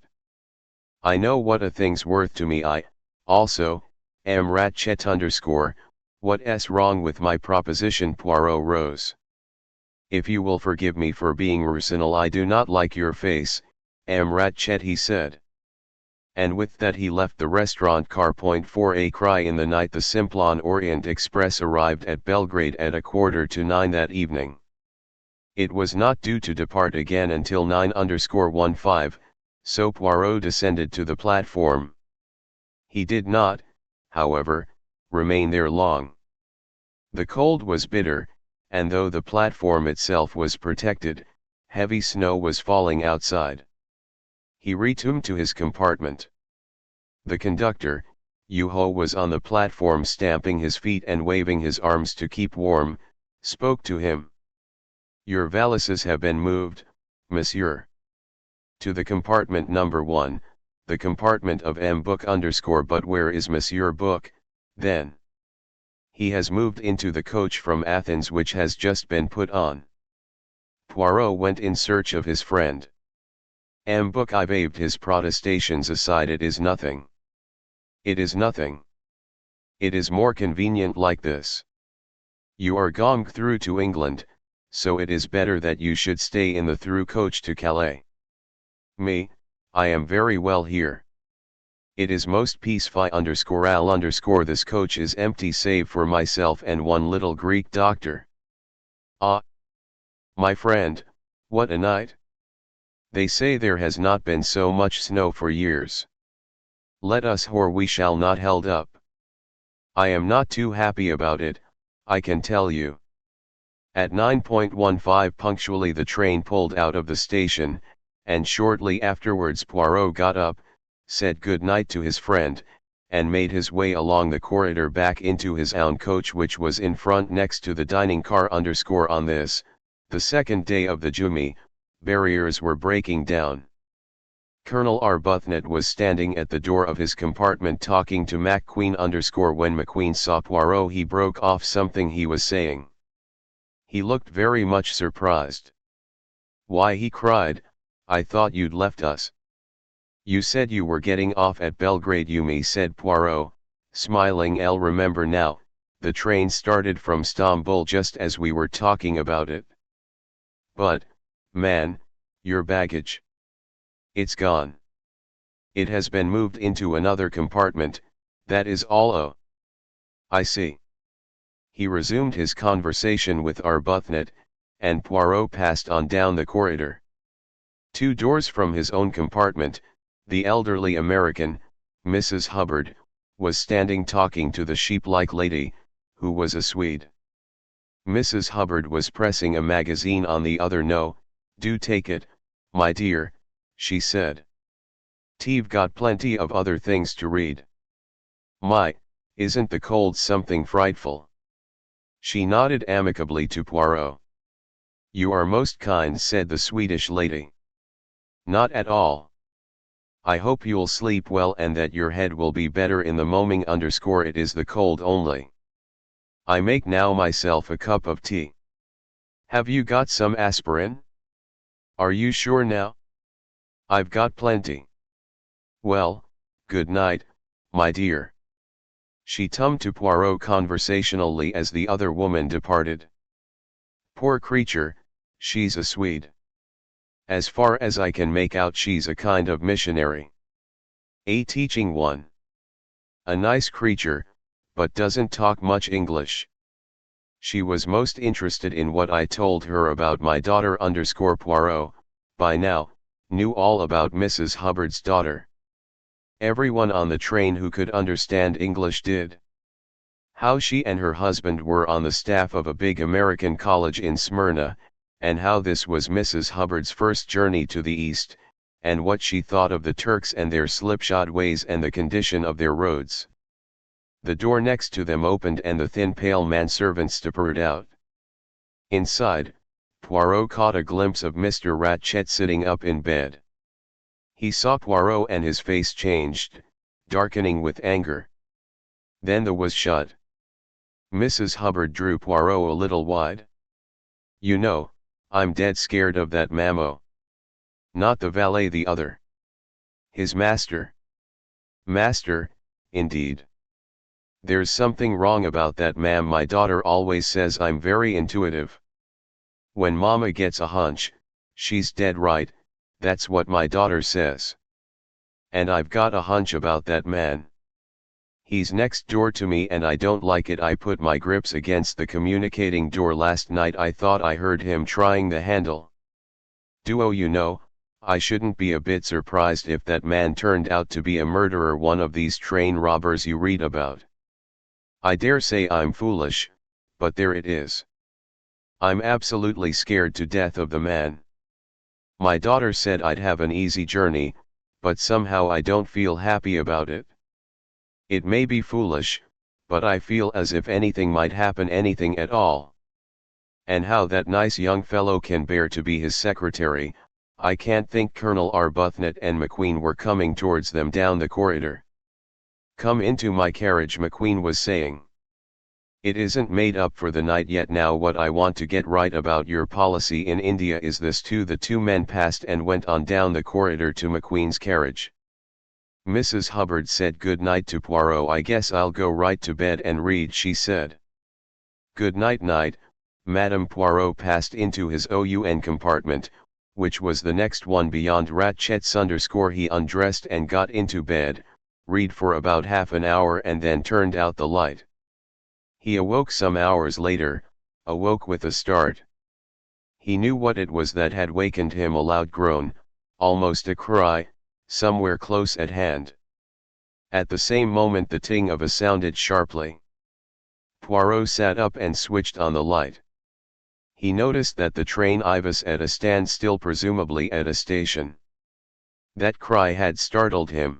I know what a thing's worth to me. I, also, am Ratchet _ what's wrong with my proposition? Poirot rose. If you will forgive me for being personal, I do not like your face, Ratchet, he said. And with that he left the restaurant car. For a cry in the night. The Simplon Orient Express arrived at Belgrade at 8:45 that evening. It was not due to depart again until 9:15, so Poirot descended to the platform. He did not, however, remain there long. The cold was bitter, and though the platform itself was protected, heavy snow was falling outside. He returned to his compartment. The conductor, Yuho, was on the platform stamping his feet and waving his arms to keep warm, spoke to him. Your valises have been moved, monsieur. To the compartment number 1, the compartment of M. Book _ but where is Monsieur Book, then? He has moved into the coach from Athens which has just been put on. Poirot went in search of his friend. M. Book waved his protestations aside. It is nothing. It is nothing. It is more convenient like this. You are going through to England, so it is better that you should stay in the through coach to Calais. Me, I am very well here. It is most peaceful _ this coach is empty save for myself and one little Greek doctor. Ah! My friend, what a night! They say there has not been so much snow for years. Let us or we shall not held up. I am not too happy about it, I can tell you. At 9:15 punctually the train pulled out of the station, and shortly afterwards Poirot got up, said good night to his friend, and made his way along the corridor back into his own coach which was in front next to the dining car _ on this, the second day of the journey, barriers were breaking down. Colonel Arbuthnot was standing at the door of his compartment talking to McQueen _ when McQueen saw Poirot he broke off something he was saying. He looked very much surprised. Why, he cried, I thought you'd left us. You said you were getting off at Belgrade. You me, said Poirot, smiling. I'll remember now, the train started from Stamboul just as we were talking about it. But, man, your baggage. It's gone. It has been moved into another compartment, that is all. Oh. I see. He resumed his conversation with Arbuthnot, and Poirot passed on down the corridor. 2 doors from his own compartment, the elderly American, Mrs. Hubbard, was standing talking to the sheep-like lady, who was a Swede. Mrs. Hubbard was pressing a magazine on the other. No, do take it, my dear, she said. T've got plenty of other things to read. My, isn't the cold something frightful? She nodded amicably to Poirot. You are most kind, said the Swedish lady. Not at all. I hope you'll sleep well and that your head will be better in the morning _ it is the cold only. I make now myself a cup of tea. Have you got some aspirin? Are you sure now? I've got plenty. Well, good night, my dear. She tummed to Poirot conversationally as the other woman departed. Poor creature, she's a Swede. As far as I can make out she's a kind of missionary. A teaching one. A nice creature, but doesn't talk much English. She was most interested in what I told her about my daughter _ Poirot, by now, knew all about Mrs. Hubbard's daughter. Everyone on the train who could understand English did. How she and her husband were on the staff of a big American college in Smyrna, and how this was Mrs. Hubbard's first journey to the East, and what she thought of the Turks and their slipshod ways and the condition of their roads. The door next to them opened and the thin pale manservant steppered out. Inside, Poirot caught a glimpse of Mr. Ratchet sitting up in bed. He saw Poirot and his face changed, darkening with anger. Then the was shut. Mrs. Hubbard drew Poirot a little wide. "You know, I'm dead scared of that mammo." "Not the valet, the other." "His master." "Master, indeed. There's something wrong about that, ma'am. My daughter always says I'm very intuitive. When mama gets a hunch, she's dead right, that's what my daughter says. And I've got a hunch about that man. He's next door to me and I don't like it. I put my grips against the communicating door last night. I thought I heard him trying the handle. You know, I shouldn't be a bit surprised if that man turned out to be a murderer, one of these train robbers you read about. I dare say I'm foolish, but there it is. I'm absolutely scared to death of the man. My daughter said I'd have an easy journey, but somehow I don't feel happy about it. It may be foolish, but I feel as if anything might happen, anything at all. And how that nice young fellow can bear to be his secretary, I can't think." Colonel Arbuthnot and McQueen were coming towards them down the corridor. "Come into my carriage," McQueen was saying. "It isn't made up for the night yet. Now what I want to get right about your policy in India is this too." The two men passed and went on down the corridor to McQueen's carriage. Mrs. Hubbard said good night to Poirot. "I guess I'll go right to bed and read," she said. "Good night, night, Madame." Poirot passed into his own compartment, which was the next one beyond Ratchet's. He undressed and got into bed, read for about half an hour and then turned out the light. He awoke some hours later, awoke with a start. He knew what it was that had wakened him: a loud groan, almost a cry, somewhere close at hand. At the same moment the ting of a sounded sharply. Poirot sat up and switched on the light. He noticed that the train was at a standstill, presumably at a station. That cry had startled him.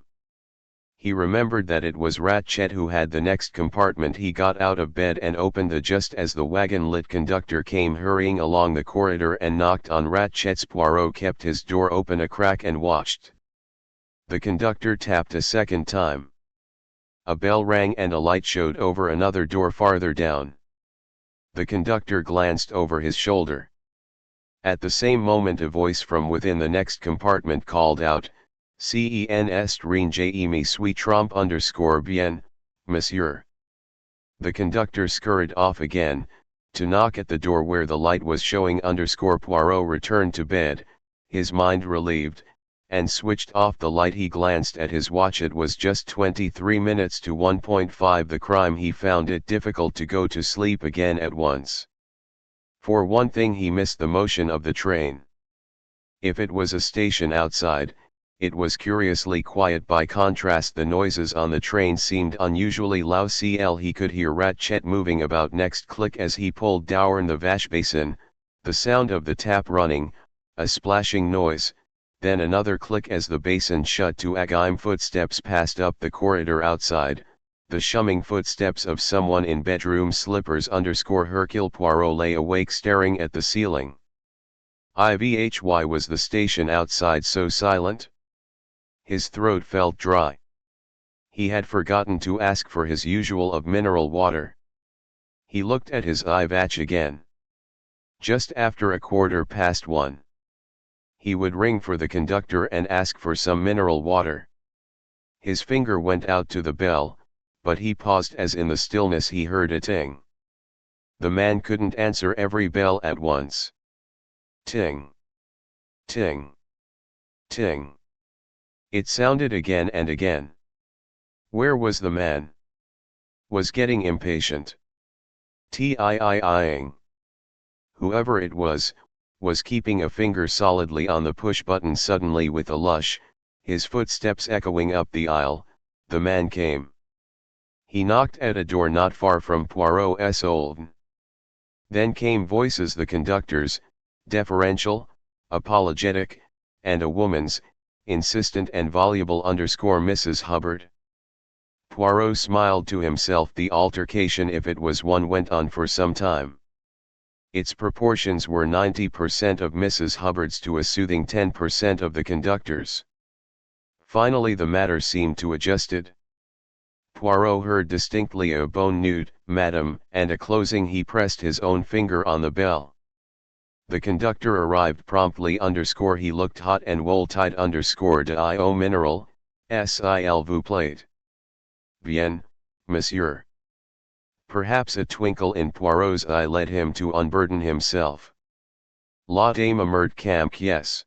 He remembered that it was Ratchet who had the next compartment. He got out of bed and opened the just as the wagon-lit conductor came hurrying along the corridor and knocked on Ratchet's. Poirot kept his door open a crack and watched. The conductor tapped a second time. A bell rang and a light showed over another door farther down. The conductor glanced over his shoulder. At the same moment a voice from within the next compartment called out, "Cens ringe me suis trompe bien, monsieur." The conductor scurried off again, to knock at the door where the light was showing. Poirot returned to bed, his mind relieved, and switched off the light. He glanced at his watch. It was just 23 minutes to 1.5. The crime: he found it difficult to go to sleep again at once. For one thing, he missed the motion of the train. If it was a station outside, it was curiously quiet. By contrast, the noises on the train seemed unusually loud. He could hear Ratchet moving about. Next click as he pulled down the wash basin, the sound of the tap running, a splashing noise. Then another click as the basin shut to. Footsteps passed up the corridor outside, the shumming footsteps of someone in bedroom slippers. Hercule Poirot lay awake staring at the ceiling. Why was the station outside so silent? His throat felt dry. He had forgotten to ask for his usual of mineral water. He looked at his watch again. Just after 1:15. He would ring for the conductor and ask for some mineral water. His finger went out to the bell, but he paused as in the stillness he heard a ting. The man couldn't answer every bell at once. Ting. Ting. Ting. It sounded again and again. Where was the man? Was getting impatient. Tiiing. Whoever it was keeping a finger solidly on the push button. Suddenly, with a lush, his footsteps echoing up the aisle, the man came. He knocked at a door not far from Poirot's old. Then came voices: the conductor's, deferential, apologetic, and a woman's, insistent and voluble. Mrs. Hubbard. Poirot smiled to himself. The altercation, if it was one, went on for some time. Its proportions were 90% of Mrs. Hubbard's to a soothing 10% of the conductor's. Finally the matter seemed to adjusted. Poirot heard distinctly a bonne nuit, madame, and a closing. He pressed his own finger on the bell. The conductor arrived promptly. He looked hot and wool-tied. Dio mineral, s'il vous plaît. Bien, monsieur. Perhaps a twinkle in Poirot's eye led him to unburden himself. La dame emerged camp. Yes.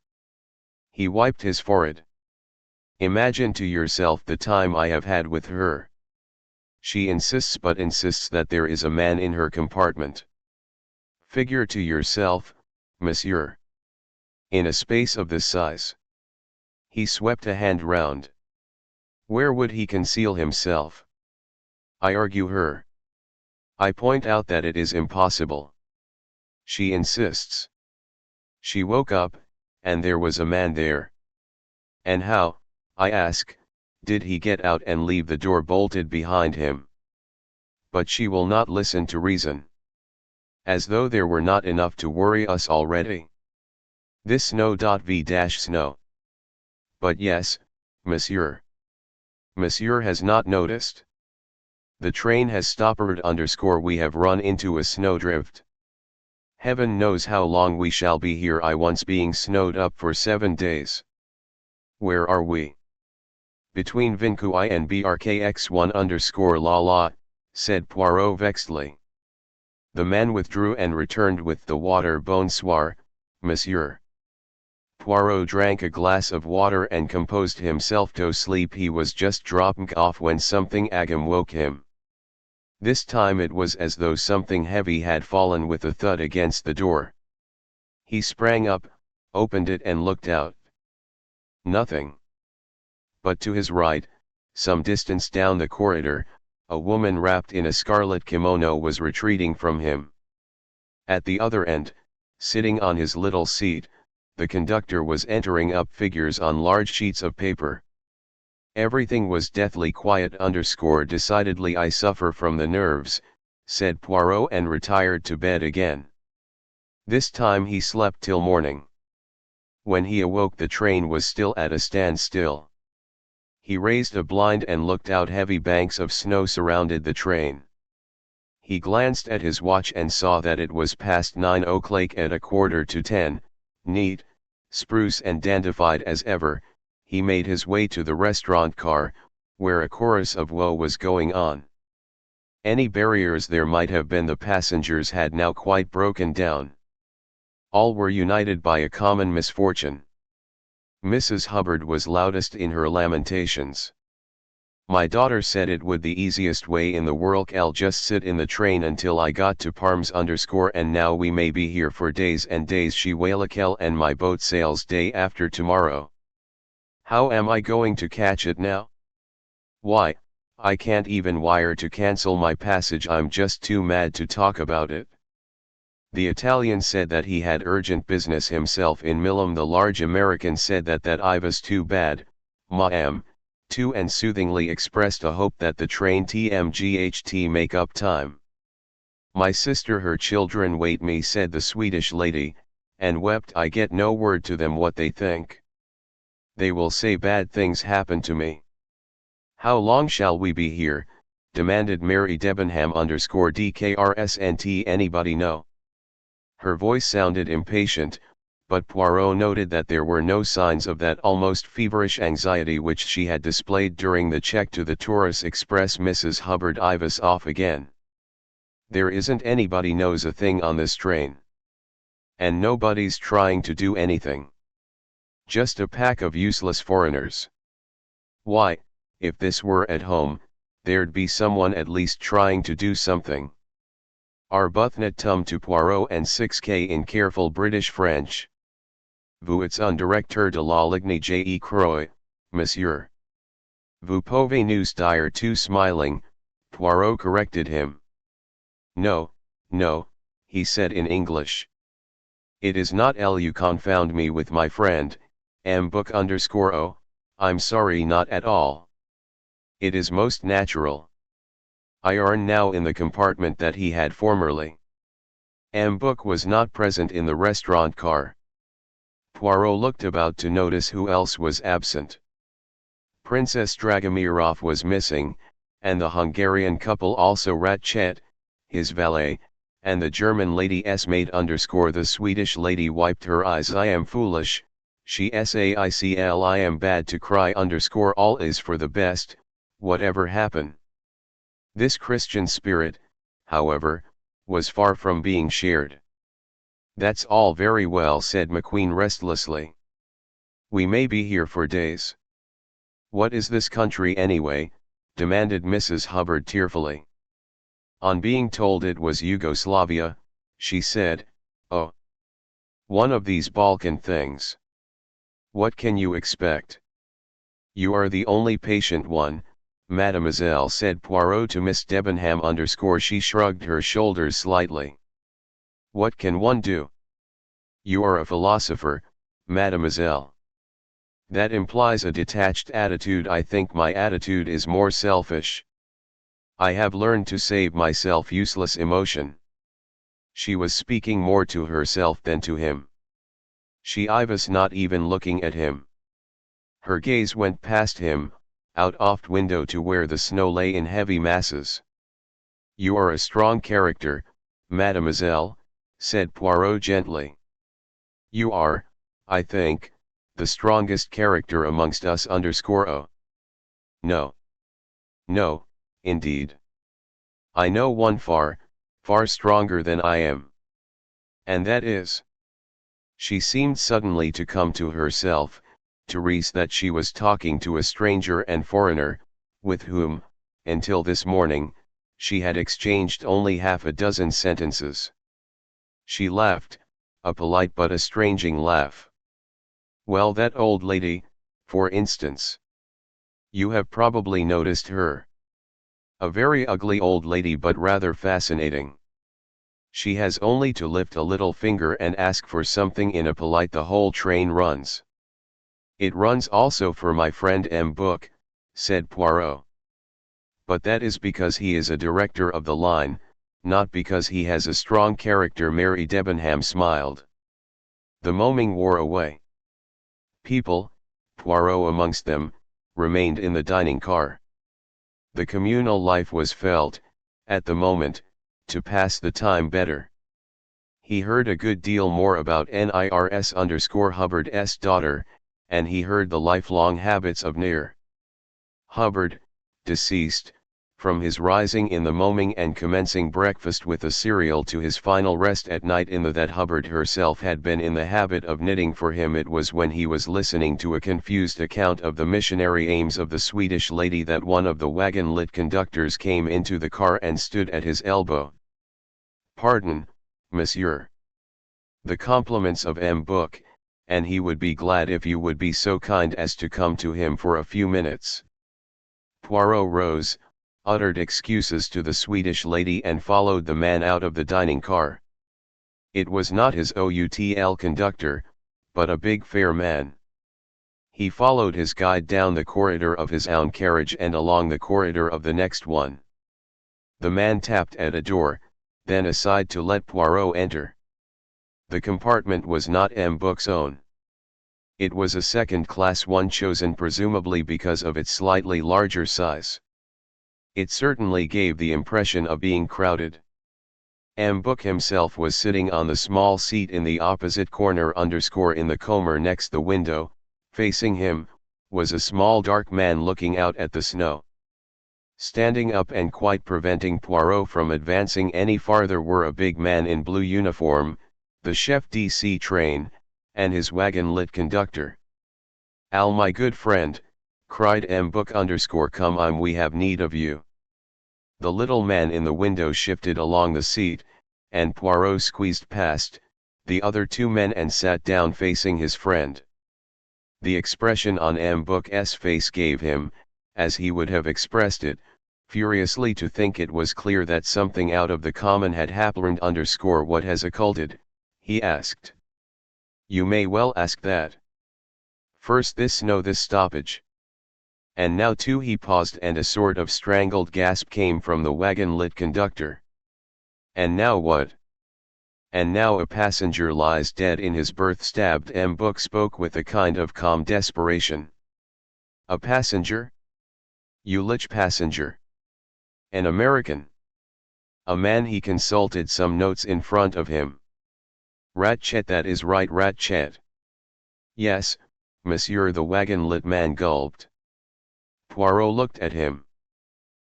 He wiped his forehead. Imagine to yourself the time I have had with her. She insists that there is a man in her compartment. Figure to yourself, monsieur. In a space of this size. He swept a hand round. Where would he conceal himself? I argue her. I point out that it is impossible. She insists. She woke up, and there was a man there. And how, I ask, did he get out and leave the door bolted behind him? But she will not listen to reason. As though there were not enough to worry us already. This snow.v-snow. But yes, monsieur. Monsieur has not noticed. The train has stopped. We have run into a snowdrift. Heaven knows how long we shall be here. I once being snowed up for 7 days. Where are we? Between Vincouy and BRKX1 la la, said Poirot vexedly. The man withdrew and returned with the water. Bonsoir, monsieur. Poirot drank a glass of water and composed himself to sleep. He was just dropping off when something agam woke him. This time it was as though something heavy had fallen with a thud against the door. He sprang up, opened it and looked out. Nothing. But to his right, some distance down the corridor, a woman wrapped in a scarlet kimono was retreating from him. At the other end, sitting on his little seat, the conductor was entering up figures on large sheets of paper. Everything was deathly quiet. Decidedly I suffer from the nerves, said Poirot and retired to bed again. This time he slept till morning. When he awoke the train was still at a standstill. He raised a blind and looked out. Heavy banks of snow surrounded the train. He glanced at his watch and saw that it was past 9 o'clock. At 9:45, neat, spruce and dandified as ever, he made his way to the restaurant car, where a chorus of woe was going on. Any barriers there might have been the passengers had now quite broken down. All were united by a common misfortune. Mrs. Hubbard was loudest in her lamentations. My daughter said it would the easiest way in the world. I'll just sit in the train until I got to Parms and now we may be here for days and days. She wailed, and my boat sails day after tomorrow. How am I going to catch it now? Why, I can't even wire to cancel my passage. I'm just too mad to talk about it. The Italian said that he had urgent business himself in Milan. The large American said that I was too bad, ma'am, too, and soothingly expressed a hope that the train TMGHT make up time. My sister, her children wait me, said the Swedish lady, and wept. I get no word to them what they think. They will say bad things happen to me. How long shall we be here? Demanded Mary Debenham _DKRSNT. Anybody know? Her voice sounded impatient, but Poirot noted that there were no signs of that almost feverish anxiety which she had displayed during the check to the Taurus Express. Mrs. Hubbard, I was off again. There isn't anybody knows a thing on this train. And nobody's trying to do anything. Just a pack of useless foreigners. Why, if this were at home, there'd be someone at least trying to do something. Arbuthnot tum to Poirot and 6K in careful British French. Vous êtes un directeur de la ligne Je crois, monsieur. Vous pouvez nous dire tout smiling, Poirot corrected him. No, no, he said in English. It is not L. You confound me with my friend, M.book_o, I'm sorry, not at all. It is most natural. I are now in the compartment that he had formerly. M.book was not present in the restaurant car. Poirot looked about to notice who else was absent. Princess Dragomirov was missing, and the Hungarian couple also Ratchet, his valet, and the German lady's maid. The Swedish lady wiped her eyes. I am foolish, she saicl I am bad to cry. All is for the best, whatever happen. This Christian spirit, however, was far from being shared. That's all very well, said McQueen restlessly. We may be here for days. What is this country anyway? Demanded Mrs. Hubbard tearfully. On being told it was Yugoslavia, she said, oh. One of these Balkan things. What can you expect? You are the only patient one, mademoiselle, said Poirot to Miss Debenham. She shrugged her shoulders slightly. What can one do? You are a philosopher, mademoiselle. That implies a detached attitude. I think my attitude is more selfish. I have learned to save myself useless emotion. She was speaking more to herself than to him. She was not even looking at him. Her gaze went past him, out oft window to where the snow lay in heavy masses. You are a strong character, mademoiselle, said Poirot gently. You are, I think, the strongest character amongst us. Oh. No. No, indeed. I know one far, far stronger than I am. And that is. She seemed suddenly to come to herself, to realize that she was talking to a stranger and foreigner, with whom, until this morning, she had exchanged only half a dozen sentences. She laughed, a polite but estranging laugh. Well, that old lady, for instance. You have probably noticed her. A very ugly old lady, but rather fascinating. She has only to lift a little finger and ask for something in a polite, the whole train runs. It runs also for my friend M. Book, said Poirot. But that is because he is a director of the line, not because he has a strong character. Mary Debenham smiled. The moaning wore away. People, Poirot amongst them, remained in the dining car. The communal life was felt, at the moment, to pass the time better. He heard a good deal more about Nirs_Hubbard's daughter, and he heard the lifelong habits of Nir Hubbard, deceased, from his rising in the morning and commencing breakfast with a cereal to his final rest at night in the that Hubbard herself had been in the habit of knitting for him. It was when he was listening to a confused account of the missionary aims of the Swedish lady that one of the wagon-lit conductors came into the car and stood at his elbow. Pardon, monsieur. The compliments of M. Book, and he would be glad if you would be so kind as to come to him for a few minutes. Poirot rose, uttered excuses to the Swedish lady and followed the man out of the dining car. It was not his hotel conductor, but a big fair man. He followed his guide down the corridor of his own carriage and along the corridor of the next one. The man tapped at a door, then aside to let Poirot enter. The compartment was not M. Book's own. It was a second-class one chosen presumably because of its slightly larger size. It certainly gave the impression of being crowded. M. Book himself was sitting on the small seat in the opposite corner. In the comber next the window, facing him, was a small dark man looking out at the snow. Standing up and quite preventing Poirot from advancing any farther were a big man in blue uniform, the chef DC train, and his wagon-lit conductor. Al, my good friend, cried M. Book _come we have need of you. The little man in the window shifted along the seat, and Poirot squeezed past the other two men and sat down facing his friend. The expression on M. Book's face gave him, as he would have expressed it, furiously to think it was clear that something out of the common had happened. What has occulted? He asked. You may well ask that. First this snow, this stoppage. And now too. He paused and a sort of strangled gasp came from the wagon-lit conductor. And now what? And now a passenger lies dead in his berth, stabbed. M. Book spoke with a kind of calm desperation. A passenger? You lich passenger. An American. A man. He consulted some notes in front of him. Ratchet, that is right, Ratchet. Yes, monsieur, the wagon-lit man gulped. Poirot looked at him.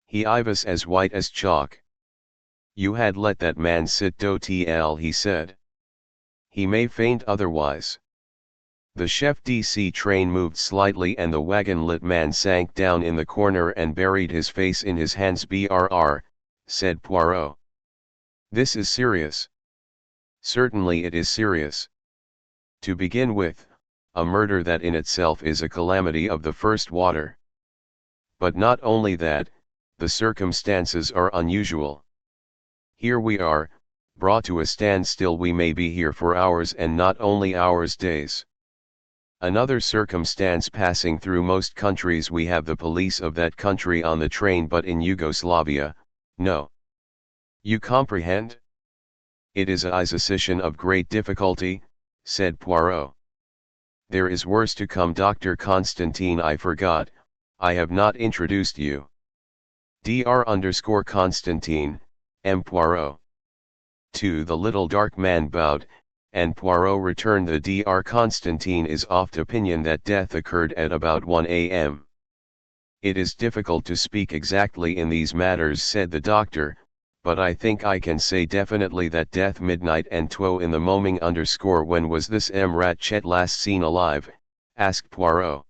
He was as white as chalk. You had let that man sit d'hôtel, he said. He may faint otherwise. The chef DC train moved slightly and the wagon-lit man sank down in the corner and buried his face in his hands. Brr, said Poirot. This is serious. Certainly it is serious. To begin with, a murder that in itself is a calamity of the first water. But not only that, the circumstances are unusual. Here we are, brought to a standstill. We may be here for hours, and not only hours, days. Another circumstance passing through most countries: we have the police of that country on the train, but in Yugoslavia, no. You comprehend? It is a position of great difficulty, said Poirot. There is worse to come. Dr. Constantine, I forgot, I have not introduced you. Dr. Constantine, M. Poirot. To the little dark man bowed, and Poirot returned the Dr. Constantine is of opinion that death occurred at about 1 a.m. It is difficult to speak exactly in these matters, said the doctor, but I think I can say definitely that death midnight and 2 in the morning. When was this M. Ratchet last seen alive? Asked Poirot.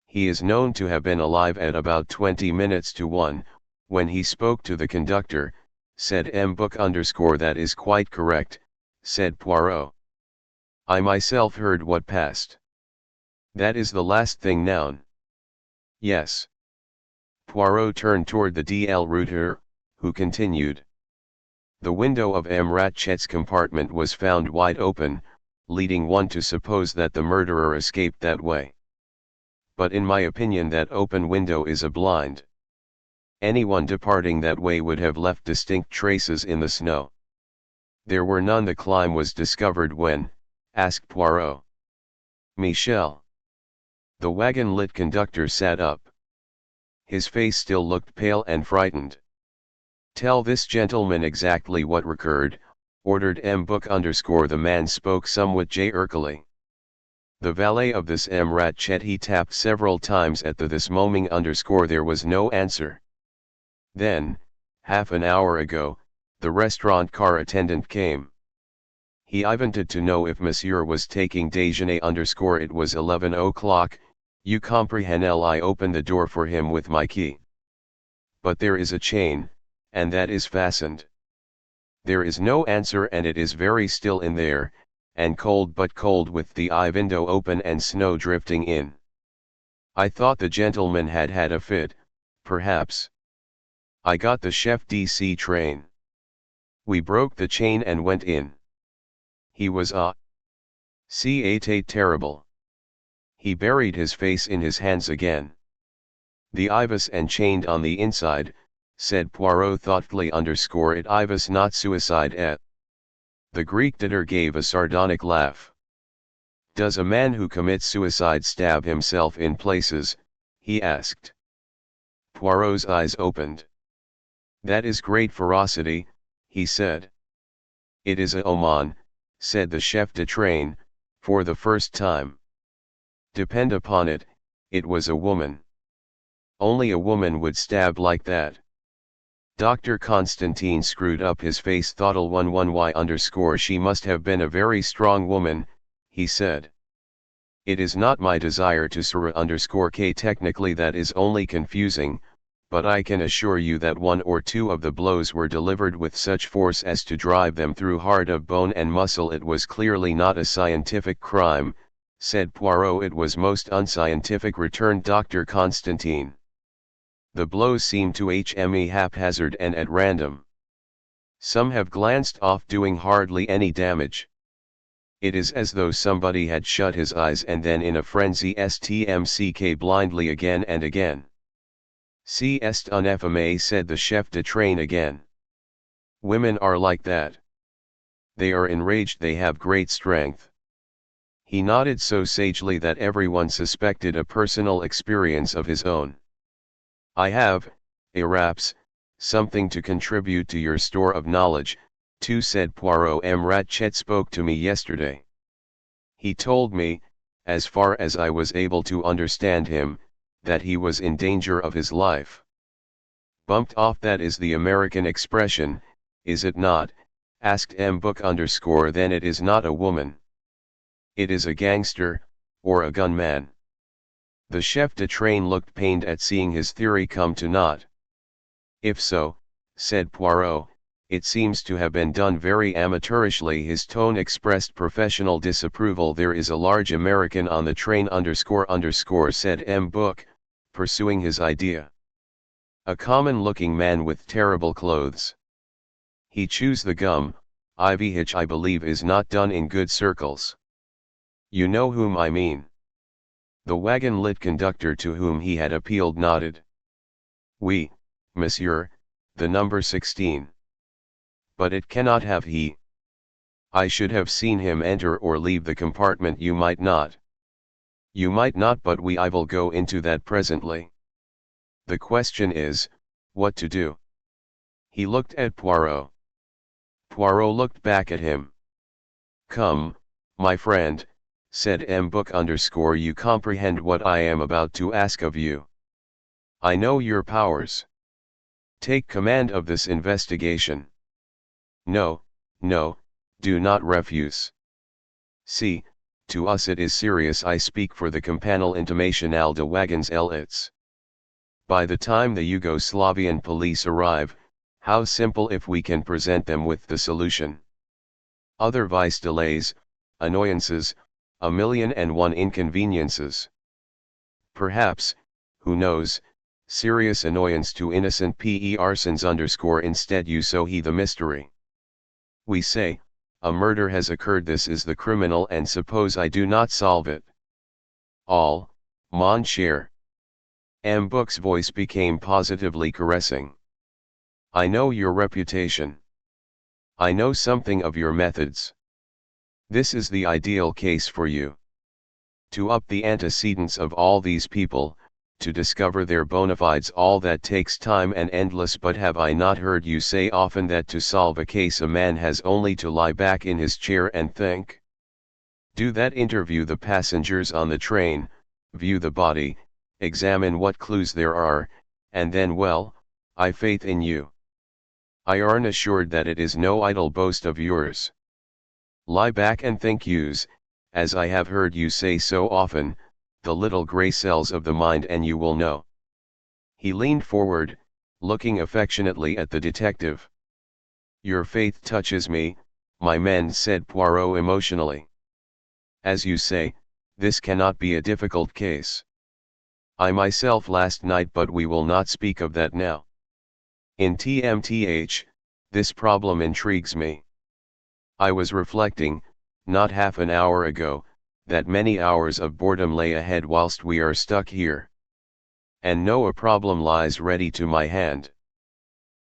He is known to have been alive at about 20 minutes to 1, when he spoke to the conductor, said M. Book_. That is quite correct, said Poirot. I myself heard what passed. That is the last thing known. Yes. Poirot turned toward the DL router, who continued. The window of M. Ratchet's compartment was found wide open, leading one to suppose that the murderer escaped that way. But in my opinion that open window is a blind. Anyone departing that way would have left distinct traces in the snow. There were none. The climb was discovered when? Asked Poirot. Michel. The wagon-lit conductor sat up. His face still looked pale and frightened. Tell this gentleman exactly what occurred, ordered M. Book_. The man spoke somewhat jerkily. The valet of this M. Ratchet, he tapped several times at this moment. There was no answer. Then, half an hour ago, the restaurant car attendant came. He wanted to know if monsieur was taking déjeuner. It was 11 o'clock, you comprehend. I opened the door for him with my key. But there is a chain, and that is fastened. There is no answer, and it is very still in there, and cold, but cold, with the window open and snow drifting in. I thought the gentleman had had a fit, perhaps. I got the chef DC train. We broke the chain and went in. He was C8 terrible. He buried his face in his hands again. The was and chained on the inside, said Poirot thoughtfully. It was not suicide et. The Greek dictator gave a sardonic laugh. Does a man who commits suicide stab himself in places? He asked. Poirot's eyes opened. That is great ferocity, he said. It is a omen, said the chef de train, for the first time. Depend upon it, it was a woman. Only a woman would stab like that. Dr. Constantine screwed up his face thoughtful. Why she must have been a very strong woman, he said. It is not my desire to k technically, that is only confusing, but I can assure you that 1 or 2 of the blows were delivered with such force as to drive them through heart of bone and muscle. It was clearly not a scientific crime, said Poirot. It was most unscientific, returned Dr. Constantine. The blows seemed to me haphazard and at random. Some have glanced off, doing hardly any damage. It is as though somebody had shut his eyes and then in a frenzy stmck blindly again and again. C'est un infame, said the chef de train again. Women are like that. They are enraged, they have great strength. He nodded so sagely that everyone suspected a personal experience of his own. I have, raps, something to contribute to your store of knowledge, too, said Poirot. Ratchet spoke to me yesterday. He told me, as far as I was able to understand him, that he was in danger of his life. Bumped off, that is the American expression, is it not? Asked Book_. Then it is not a woman. It is a gangster, or a gunman. The chef de train looked pained at seeing his theory come to naught. If so, said Poirot, it seems to have been done very amateurishly. His tone expressed professional disapproval. There is a large American on the train ___, said Book, pursuing his idea. A common-looking man with terrible clothes. He chews the gum, which I believe is not done in good circles. You know whom I mean. The wagon-lit conductor to whom he had appealed nodded. Oui, monsieur, the number 16. But it cannot have he. I should have seen him enter or leave the compartment. You might not. You might not, but I will go into that presently. The question is, what to do? He looked at Poirot. Poirot looked back at him. Come, my friend, said Book_. You comprehend what I am about to ask of you. I know your powers. Take command of this investigation. No, no, do not refuse. See, to us it is serious. I speak for the Campanile Internationale de Wagons Elites. By the time the Yugoslavian police arrive, how simple if we can present them with the solution. Otherwise delays, annoyances, 1,000,001 inconveniences. Perhaps, who knows, serious annoyance to innocent persons. Instead you sow the mystery. We say, a murder has occurred, this is the criminal, and suppose I do not solve it. All, mon cher. Book's voice became positively caressing. I know your reputation. I know something of your methods. This is the ideal case for you. To up the antecedents of all these people, to discover their bona fides, all that takes time and endless. But have I not heard you say often that to solve a case a man has only to lie back in his chair and think? Do that, interview the passengers on the train, view the body, examine what clues there are, and then, well, I faith in you. I am assured that it is no idle boast of yours. Lie back and think, use, as I have heard you say so often, the little grey cells of the mind, and you will know. He leaned forward, looking affectionately at the detective. Your faith touches me, my man, said Poirot emotionally. As you say, this cannot be a difficult case. I myself last night, but we will not speak of that now. In TMTH, this problem intrigues me. I was reflecting, not half an hour ago, that many hours of boredom lay ahead whilst we are stuck here. And no a problem lies ready to my hand.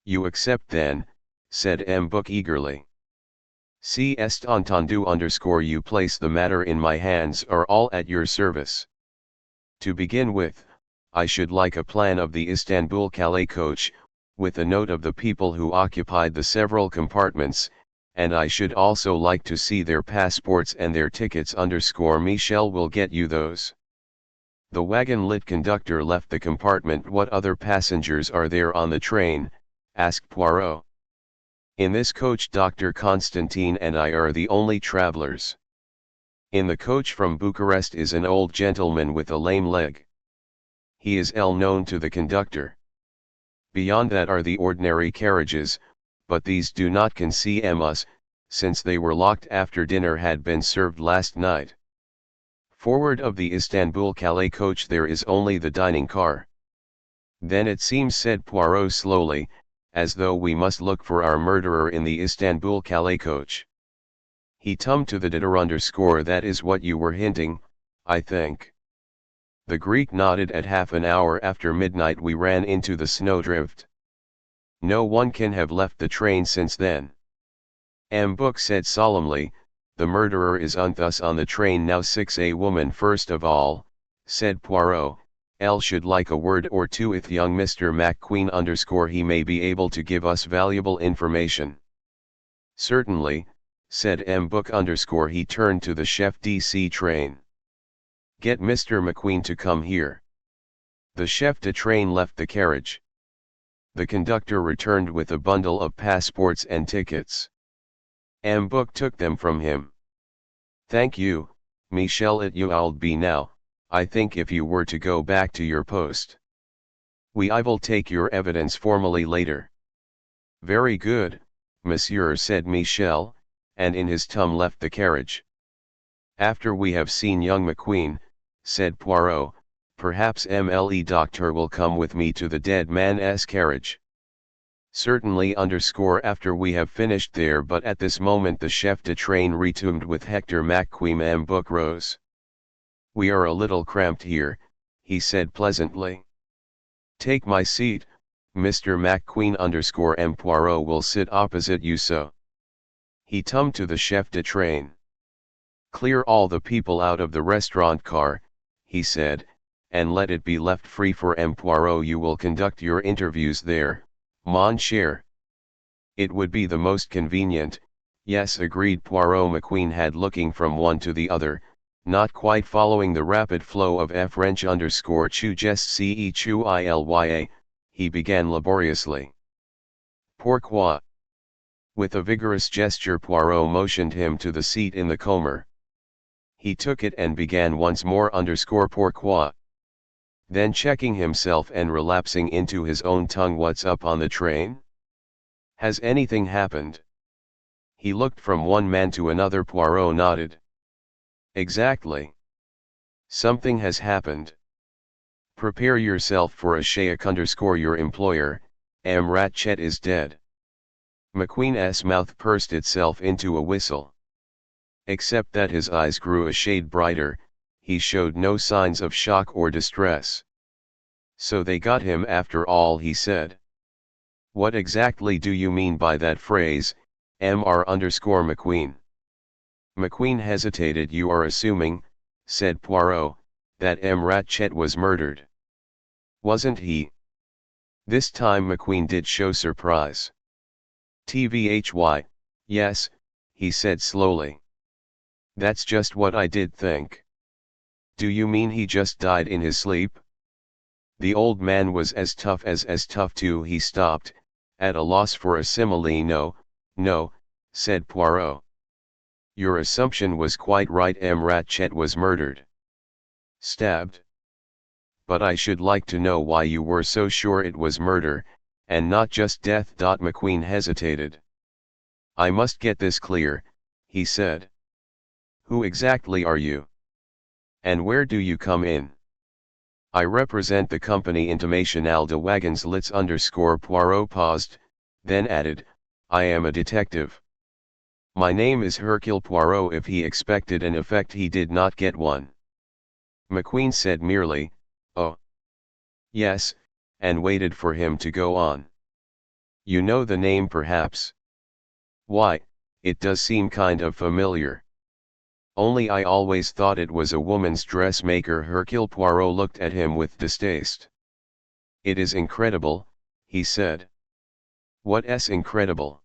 You accept then, said Book eagerly. Si est entendu. You place the matter in my hands, are all at your service. To begin with, I should like a plan of the Istanbul-Calais coach, with a note of the people who occupied the several compartments, and I should also like to see their passports and their tickets. Michel will get you those. The wagon-lit conductor left the compartment. What other passengers are there on the train? Asked Poirot. In this coach Dr. Constantine and I are the only travelers. In the coach from Bucharest is an old gentleman with a lame leg. He is known to the conductor. Beyond that are the ordinary carriages, but these do not concern us, since they were locked after dinner had been served last night. Forward of the Istanbul-Calais coach there is only the dining car. Then it seems, said Poirot slowly, as though we must look for our murderer in the Istanbul-Calais coach. He tummed to the didder. That is what you were hinting, I think. The Greek nodded. At half an hour after midnight we ran into the snowdrift. No one can have left the train since then. Book said solemnly, The murderer is thus on the train now. 6. A woman first of all, said Poirot. L should like a word or two with young Mr. McQueen _ he may be able to give us valuable information. Certainly, said M. Book _ he turned to the chef de train. Get Mr. McQueen to come here. The chef de train left the carriage. The conductor returned with a bundle of passports and tickets. M. Book took them from him. Thank you, Michel, it you'll be now, I think, if you were to go back to your post. I will take your evidence formally later. Very good, monsieur, said Michel, and in his tum left the carriage. After we have seen young McQueen, said Poirot, perhaps MLE doctor will come with me to the dead man's carriage. Certainly after we have finished there, but at this moment the chef de train resumed with Hector McQueen. M. Book rose. We are a little cramped here, he said pleasantly. Take my seat, Mr. McQueen _ M. Poirot will sit opposite you so. He tummed to the chef de train. Clear all the people out of the restaurant car, he said, and let it be left free for M. Poirot. You will conduct your interviews there, mon cher. It would be the most convenient, yes, agreed Poirot. McQueen had looking from one to the other, not quite following the rapid flow of French _ chu jest ce chu ilya, he began laboriously. Pourquoi? With a vigorous gesture Poirot motioned him to the seat in the Comer. He took it and began once more pourquoi. Then checking himself and relapsing into his own tongue, what's up on the train? Has anything happened? He looked from one man to another. Poirot nodded. Exactly. Something has happened. Prepare yourself for a shake _ your employer, M. Ratchet, is dead. McQueen's mouth pursed itself into a whistle. Except that his eyes grew a shade brighter, he showed no signs of shock or distress. So they got him after all, he said. What exactly do you mean by that phrase, Mr. McQueen? McQueen hesitated. You are assuming, said Poirot, that M. Ratchet was murdered. Wasn't he? This time McQueen did show surprise. Tvhy, yes, he said slowly. That's just what I did think. Do you mean he just died in his sleep? The old man was as tough too. He stopped, at a loss for a simile. No, said Poirot. Your assumption was quite right. M. Ratchet was murdered. Stabbed? But I should like to know why you were so sure it was murder, and not just death. McQueen hesitated. I must get this clear, he said. Who exactly are you? And where do you come in? I represent the company Internationale de Wagons Lits _ Poirot paused, then added, I am a detective. My name is Hercule Poirot. If he expected an effect, he did not get one. McQueen said merely, oh. Yes, and waited for him to go on. You know the name perhaps? Why, it does seem kind of familiar. Only I always thought it was a woman's dressmaker. Hercule Poirot looked at him with distaste. It is incredible, he said. What's incredible?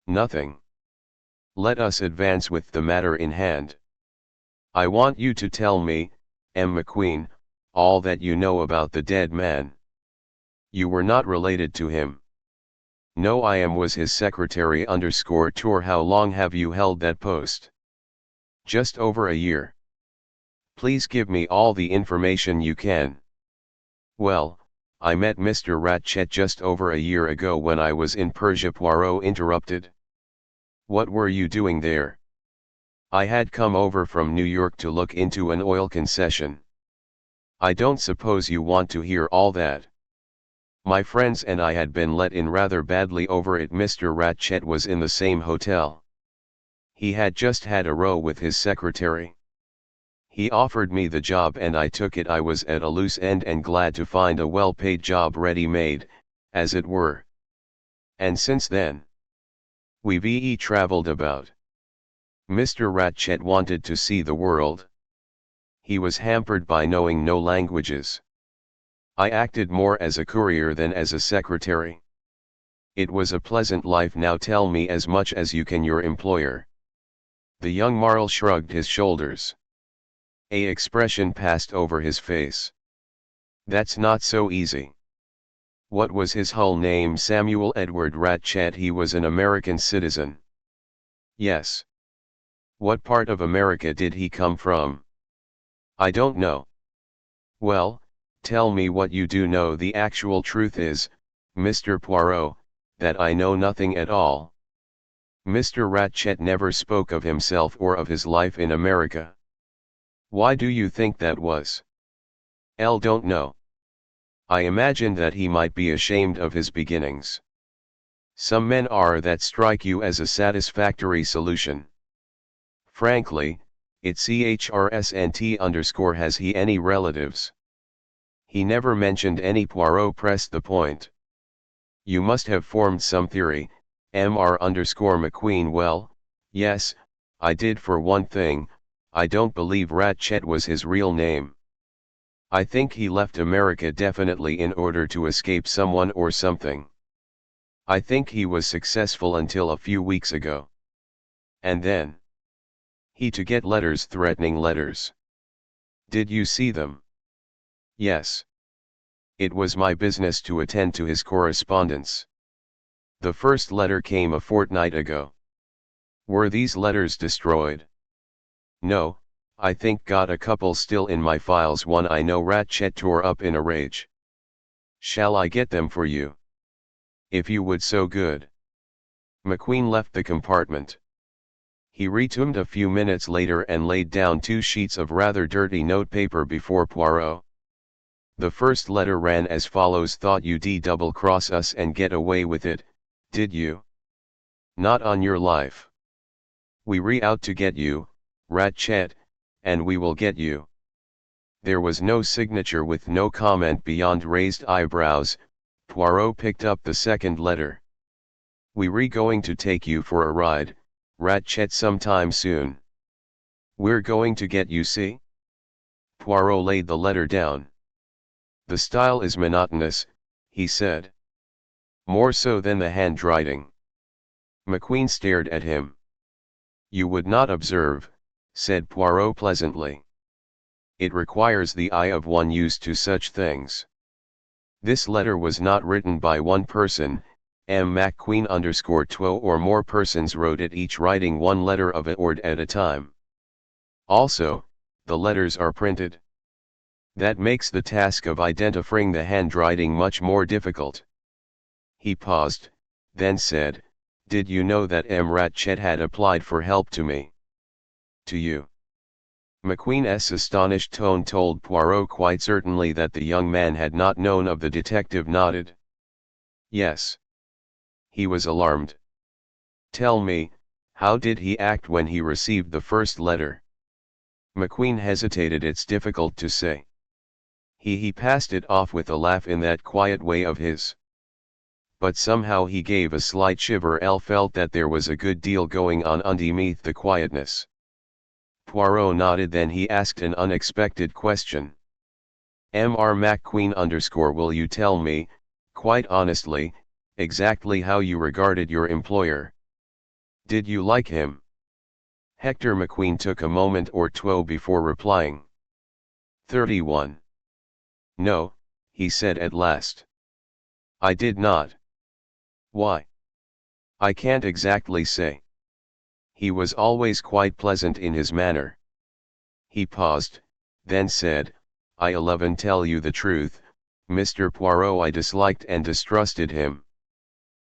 Nothing. Let us advance with the matter in hand. I want you to tell me, M. McQueen, all that you know about the dead man. You were not related to him. No, I was his secretary _ tour. How long have you held that post? Just over a year. Please give me all the information you can. Well, I met Mr. Ratchet just over a year ago when I was in Persia. Poirot interrupted. What were you doing there? I had come over from New York to look into an oil concession. I don't suppose you want to hear all that. My friends and I had been let in rather badly over it. Mr. Ratchet was in the same hotel. He had just had a row with his secretary. He offered me the job and I took it. I was at a loose end and glad to find a well-paid job ready-made, as it were. And since then, we've traveled about. Mr. Ratchet wanted to see the world. He was hampered by knowing no languages. I acted more as a courier than as a secretary. It was a pleasant life. Now tell me as much as you can, your employer. The young Marl shrugged his shoulders. A expression passed over his face. That's not so easy. What was his whole name? Samuel Edward Ratchet. He was an American citizen. Yes. What part of America did he come from? I don't know. Well, tell me what you do know. The actual truth is, Mr. Poirot, that I know nothing at all. Mr. Ratchet never spoke of himself or of his life in America. Why do you think that was? Don't know. I imagined that he might be ashamed of his beginnings. Some men are. That strike you as a satisfactory solution? Frankly, it's CHRSNT_. Has he any relatives? He never mentioned any. Poirot pressed the point. You must have formed some theory, Mr_McQueen. Well, yes, I did. For one thing, I don't believe Ratchet was his real name. I think he left America definitely in order to escape someone or something. I think he was successful until a few weeks ago. And then? He to get letters, threatening letters. Did you see them? Yes. It was my business to attend to his correspondence. The first letter came a fortnight ago. Were these letters destroyed? No, I think got a couple still in my files. One I know Ratchet tore up in a rage. Shall I get them for you? If you would, so good. McQueen left the compartment. He returned a few minutes later and laid down 2 sheets of rather dirty notepaper before Poirot. The first letter ran as follows: Thought you'd double-cross us and get away with it, did you? Not on your life. We out to get you, Ratchet, and we will get you. There was no signature. With no comment beyond raised eyebrows, Poirot picked up the second letter. We going to take you for a ride, Ratchet, sometime soon. We're going to get you, see? Poirot laid the letter down. The style is monotonous, he said. More so than the handwriting. McQueen stared at him. You would not observe, said Poirot pleasantly. It requires the eye of one used to such things. This letter was not written by one person, McQueen_2 or more persons wrote it, each writing one letter of a word at a time. Also, the letters are printed. That makes the task of identifying the handwriting much more difficult. He paused, then said, Did you know that Ratchet had applied for help to me? To you? McQueen's astonished tone told Poirot quite certainly that the young man had not known of. The detective nodded. Yes. He was alarmed. Tell me, how did he act when he received the first letter? McQueen hesitated. It's difficult to say. He passed it off with a laugh in that quiet way of his. But somehow he gave a slight shiver. Felt that there was a good deal going on underneath the quietness. Poirot nodded. Then he asked an unexpected question. McQueen_, will you tell me, quite honestly, exactly how you regarded your employer? Did you like him? Hector McQueen took a moment or two before replying. 31. No, he said at last. I did not. Why? I can't exactly say. He was always quite pleasant in his manner. He paused, then said, I tell you the truth, Mr. Poirot, I disliked and distrusted him.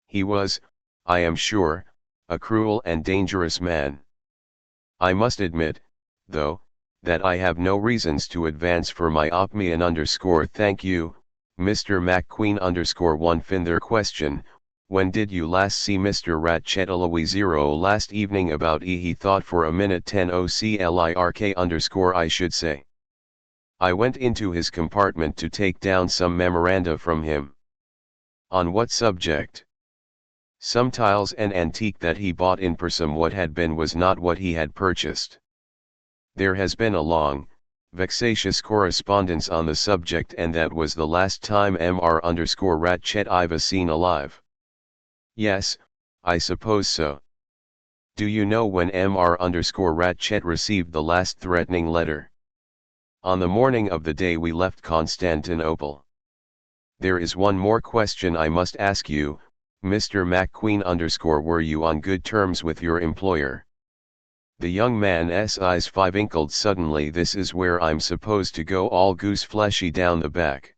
He was, I am sure, a cruel and dangerous man. I must admit, though, that I have no reasons to advance for my opinion. Thank you, Mr. McQueen_1. Further question, when did you last see Mr. Ratchet? Last evening about he thought for a minute. 10 OCLIRK_ I should say. I went into his compartment to take down some memoranda from him. On what subject? Sometimes an antique that he bought in Persum what had been was not what he had purchased. There has been a long, vexatious correspondence on the subject, and that was the last time Mr. I've seen alive. Yes, I suppose so. Do you know when Mr. received the last threatening letter? On the morning of the day we left Constantinople. There is one more question I must ask you, Mr. McQueen. Were you on good terms with your employer? The young man's eyes twinkled suddenly. This is where I'm supposed to go all goose fleshy down the back.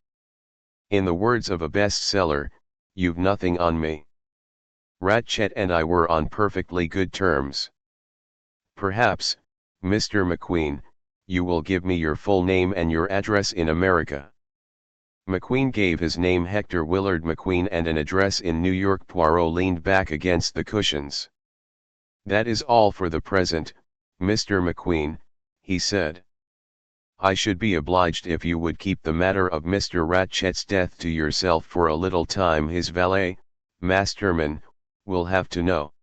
In the words of a bestseller, you've nothing on me. Ratchet and I were on perfectly good terms. Perhaps, Mr. McQueen, you will give me your full name and your address in America. McQueen gave his name, Hector Willard McQueen, and an address in New York. Poirot leaned back against the cushions. That is all for the present, Mr. McQueen, he said. I should be obliged if you would keep the matter of Mr. Ratchet's death to yourself for a little time. His valet, Masterman, will have to know.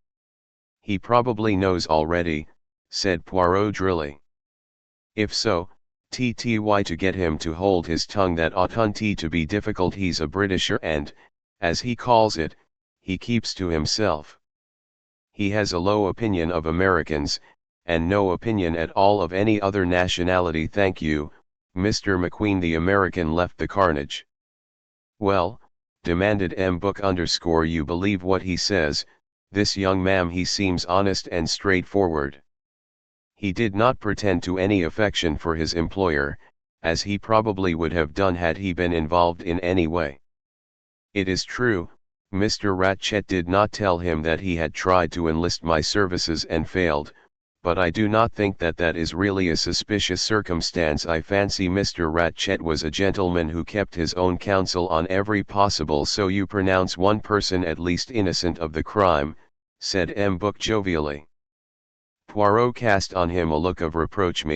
He probably knows already, said Poirot drily. If so, to get him to hold his tongue, that oughtn't to be difficult. He's a Britisher and, as he calls it, he keeps to himself. He has a low opinion of Americans, and no opinion at all of any other nationality. Thank you, Mr. McQueen. The American left the carnage. Well, demanded you believe what he says, this young man? He seems honest and straightforward. He did not pretend to any affection for his employer, as he probably would have done had he been involved in any way. It is true, Mr. Ratchet did not tell him that he had tried to enlist my services and failed, but I do not think that that is really a suspicious circumstance. I fancy Mr. Ratchet was a gentleman who kept his own counsel on every possible. So you pronounce one person at least innocent of the crime, said jovially. Poirot cast on him a look of reproach.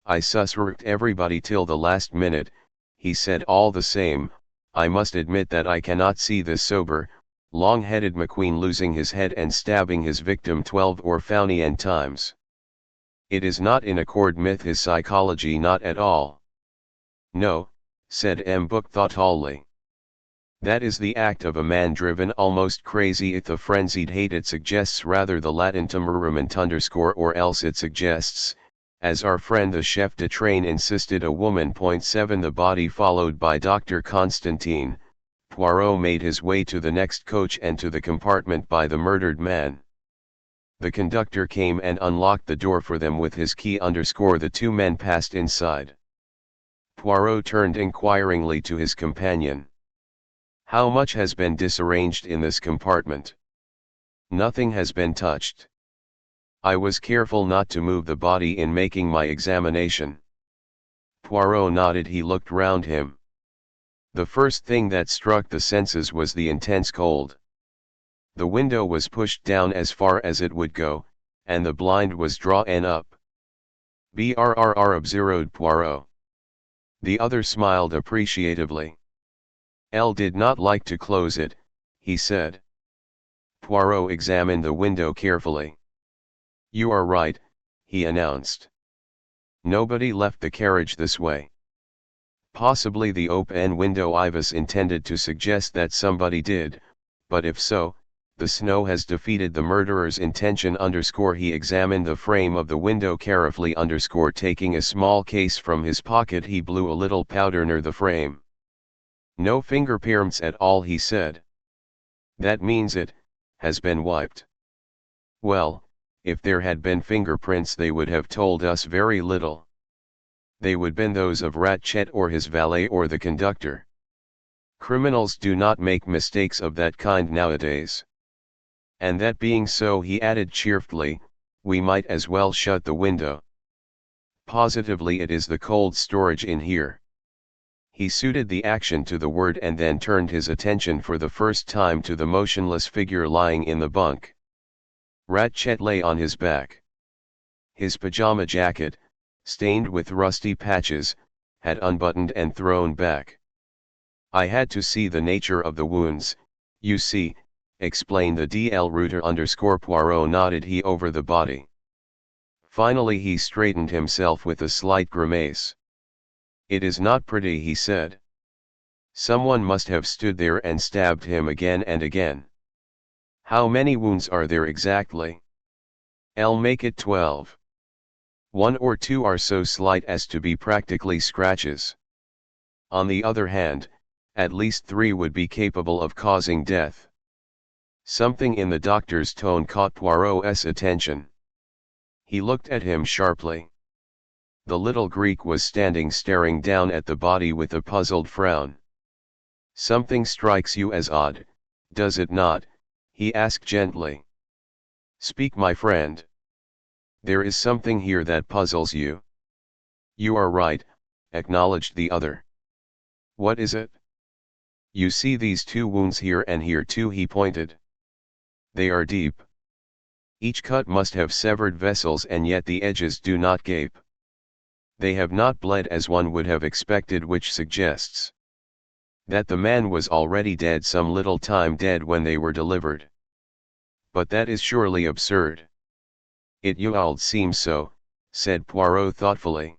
I suspect everybody till the last minute, he said. All the same, I must admit that I cannot see this sober, long-headed McQueen losing his head and stabbing his victim 12 or 14 times. It is not in accord with his psychology, not at all. No, said thoughtfully. That is the act of a man driven almost crazy with a frenzied hate. It suggests rather the Latin temperament or else it suggests, as our friend the chef de train insisted, a woman. 7 The body followed by Dr. Constantine, Poirot made his way to the next coach and to the compartment by the murdered man. The conductor came and unlocked the door for them with his key. The two men passed inside. Poirot turned inquiringly to his companion. How much has been disarranged in this compartment? Nothing has been touched. I was careful not to move the body in making my examination. Poirot nodded. He looked round him. The first thing that struck the senses was the intense cold. The window was pushed down as far as it would go, and the blind was drawn up. Observed Poirot. The other smiled appreciatively. Elle did not like to close it, he said. Poirot examined the window carefully. You are right, he announced. Nobody left the carriage this way. Possibly the open window. I was intended to suggest that somebody did, but if so, the snow has defeated the murderer's intention. He examined the frame of the window carefully. Taking a small case from his pocket, he blew a little powder near the frame. No fingerprints at all, he said. That means it has been wiped. Well, if there had been fingerprints they would have told us very little. They would been those of Ratchet or his valet or the conductor. Criminals do not make mistakes of that kind nowadays. And that being so, he added cheerfully, we might as well shut the window. Positively it is the cold storage in here. He suited the action to the word and then turned his attention for the first time to the motionless figure lying in the bunk. Ratchet lay on his back. His pajama jacket, stained with rusty patches, had unbuttoned and thrown back. I had to see the nature of the wounds, you see, explained the DL router _ Poirot nodded he over the body. Finally he straightened himself with a slight grimace. It is not pretty, he said. Someone must have stood there and stabbed him again and again. How many wounds are there exactly? I'll make it 12. 1 or 2 are so slight as to be practically scratches. On the other hand, at least 3 would be capable of causing death. Something in the doctor's tone caught Poirot's attention. He looked at him sharply. The little Greek was standing staring down at the body with a puzzled frown. Something strikes you as odd, does it not? He asked gently. Speak, my friend. There is something here that puzzles you. You are right, acknowledged the other. What is it? You see these 2 wounds here and here too, he pointed. They are deep. Each cut must have severed vessels and yet the edges do not gape. They have not bled as one would have expected, which suggests that the man was already dead, some little time dead when they were delivered. But that is surely absurd. It you'd seem so, said Poirot thoughtfully.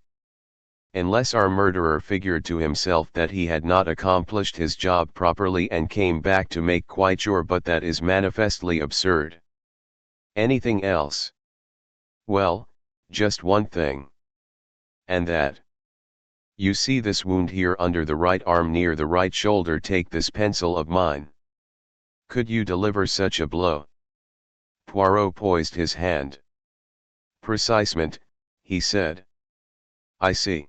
Unless our murderer figured to himself that he had not accomplished his job properly and came back to make quite sure, but that is manifestly absurd. Anything else? Well, just one thing. And that? You see this wound here under the right arm near the right shoulder. Take this pencil of mine. Could you deliver such a blow? Poirot poised his hand. Precisement, he said. I see.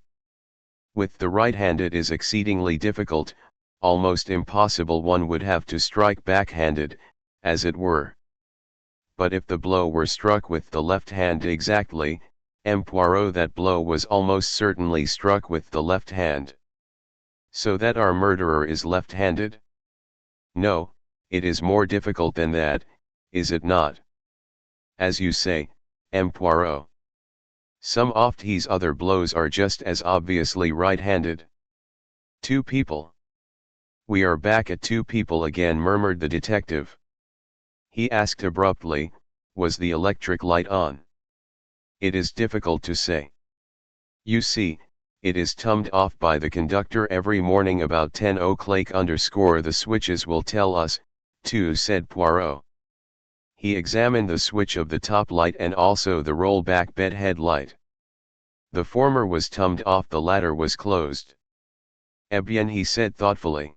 With the right hand it is exceedingly difficult, almost impossible. One would have to strike backhanded, as it were. But if the blow were struck with the left hand exactly, Poirot, that blow was almost certainly struck with the left hand. So that our murderer is left-handed? No, it is more difficult than that, is it not? As you say, Poirot. Some of his other blows are just as obviously right-handed. 2 people. We are back at 2 people again, murmured the detective. He asked abruptly, was the electric light on? It is difficult to say. You see, it is turned off by the conductor every morning about 10 o'clock _ the switches will tell us, too, said Poirot. He examined the switch of the top light and also the roll-back bedhead light. The former was turned off, the latter was closed. Eh bien, he said thoughtfully.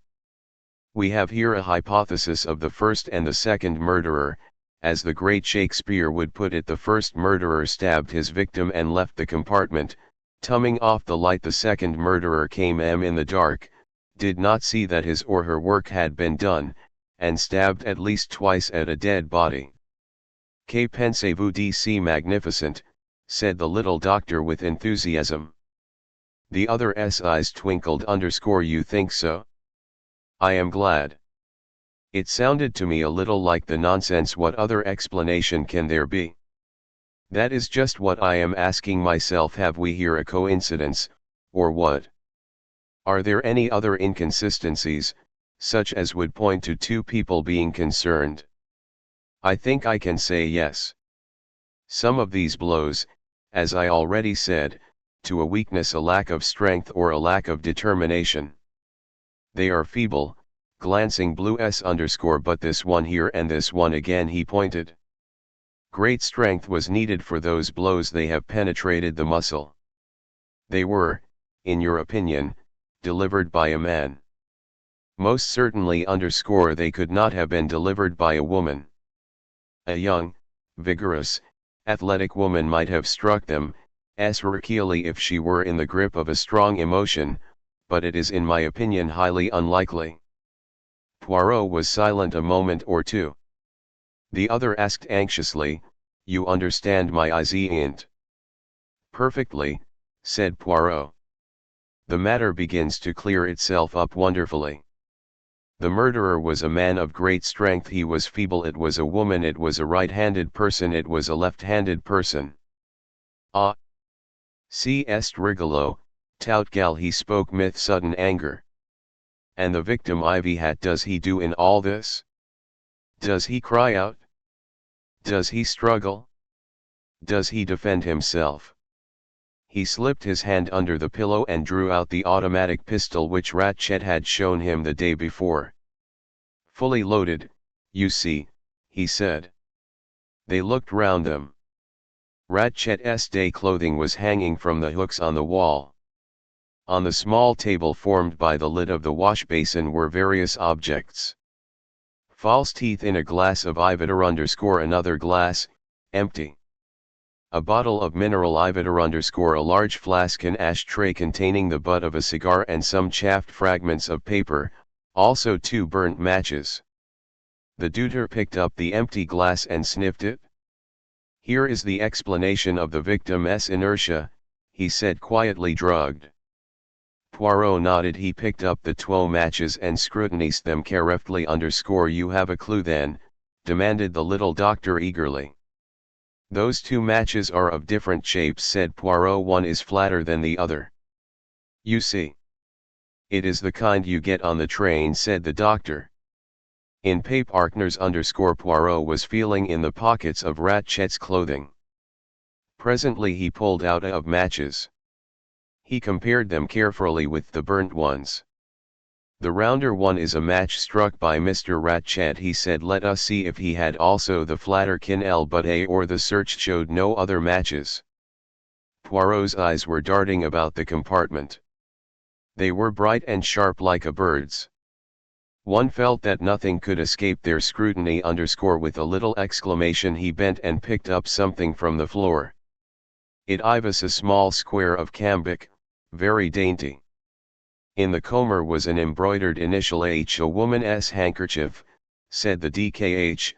We have here a hypothesis of the first and the second murderer. As the great Shakespeare would put it, the first murderer stabbed his victim and left the compartment, turning off the light. The second murderer came in the dark, did not see that his or her work had been done, and stabbed at least twice at a dead body. Que pensez-vous d'ici magnificent, said the little doctor with enthusiasm. The other's eyes twinkled. You think so? I am glad. It sounded to me a little like the nonsense. What other explanation can there be? That is just what I am asking myself. Have we here a coincidence, or what? Are there any other inconsistencies, such as would point to 2 people being concerned? I think I can say yes. Some of these blows, as I already said, to a weakness, a lack of strength or a lack of determination. They are feeble, glancing blue _ but this one here and this one again, he pointed. Great strength was needed for those blows. They have penetrated the muscle. They were, in your opinion, delivered by a man. Most certainly _ they could not have been delivered by a woman. A young, vigorous, athletic woman might have struck them, really, if she were in the grip of a strong emotion, but it is in my opinion highly unlikely. Poirot was silent a moment or 2. The other asked anxiously, you understand my idea? Perfectly, said Poirot. The matter begins to clear itself up wonderfully. The murderer was a man of great strength. He was feeble. It was a woman. It was a right-handed person. It was a left-handed person. Ah! C'est rigolo, tout gal, he spoke with sudden anger. And the victim Ivy Hat, does he do in all this? Does he cry out? Does he struggle? Does he defend himself? He slipped his hand under the pillow and drew out the automatic pistol which Ratchet had shown him the day before. Fully loaded, you see, he said. They looked round them. Ratchet's day clothing was hanging from the hooks on the wall. On the small table formed by the lid of the wash basin were various objects. False teeth in a glass of Ivater_ another glass, empty. A bottle of mineral Ivater_ a large flask, an ashtray containing the butt of a cigar and some chaffed fragments of paper, also 2 burnt matches. The Deuter picked up the empty glass and sniffed it. Here is the explanation of the victim's inertia, he said quietly. Drugged. Poirot nodded. He picked up the 2 matches and scrutinized them carefully. You have a clue then? Demanded the little doctor eagerly. Those 2 matches are of different shapes, said Poirot. One is flatter than the other. You see. It is the kind you get on the train, said the doctor. In partners Poirot was feeling in the pockets of Ratchet's clothing. Presently he pulled out of matches. He compared them carefully with the burnt ones. The rounder one is a match struck by Mr. Ratchet, he said. Let us see if he had also the flatter kin, but the search showed no other matches. Poirot's eyes were darting about the compartment. They were bright and sharp like a bird's. One felt that nothing could escape their scrutiny. With a little exclamation he bent and picked up something from the floor. It was a small square of cambric, very dainty. In the comber was an embroidered initial H. A woman's handkerchief, said the DKH,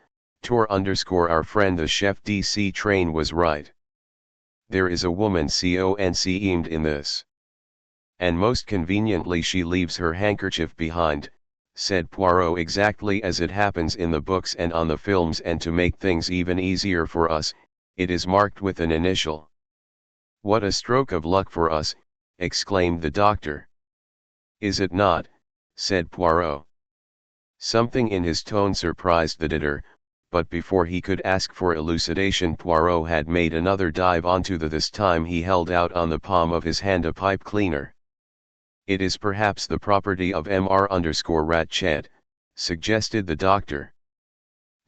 our friend the chef DC train was right. There is a woman concealed in this. And most conveniently she leaves her handkerchief behind, said Poirot. Exactly as it happens in the books and on the films, and to make things even easier for us, it is marked with an initial. What a stroke of luck for us, exclaimed the doctor. Is it not? Said Poirot. Something in his tone surprised the editor, but before he could ask for elucidation Poirot had made another dive onto this time he held out on the palm of his hand a pipe cleaner. It is perhaps the property of Mr_Ratchet, suggested the doctor.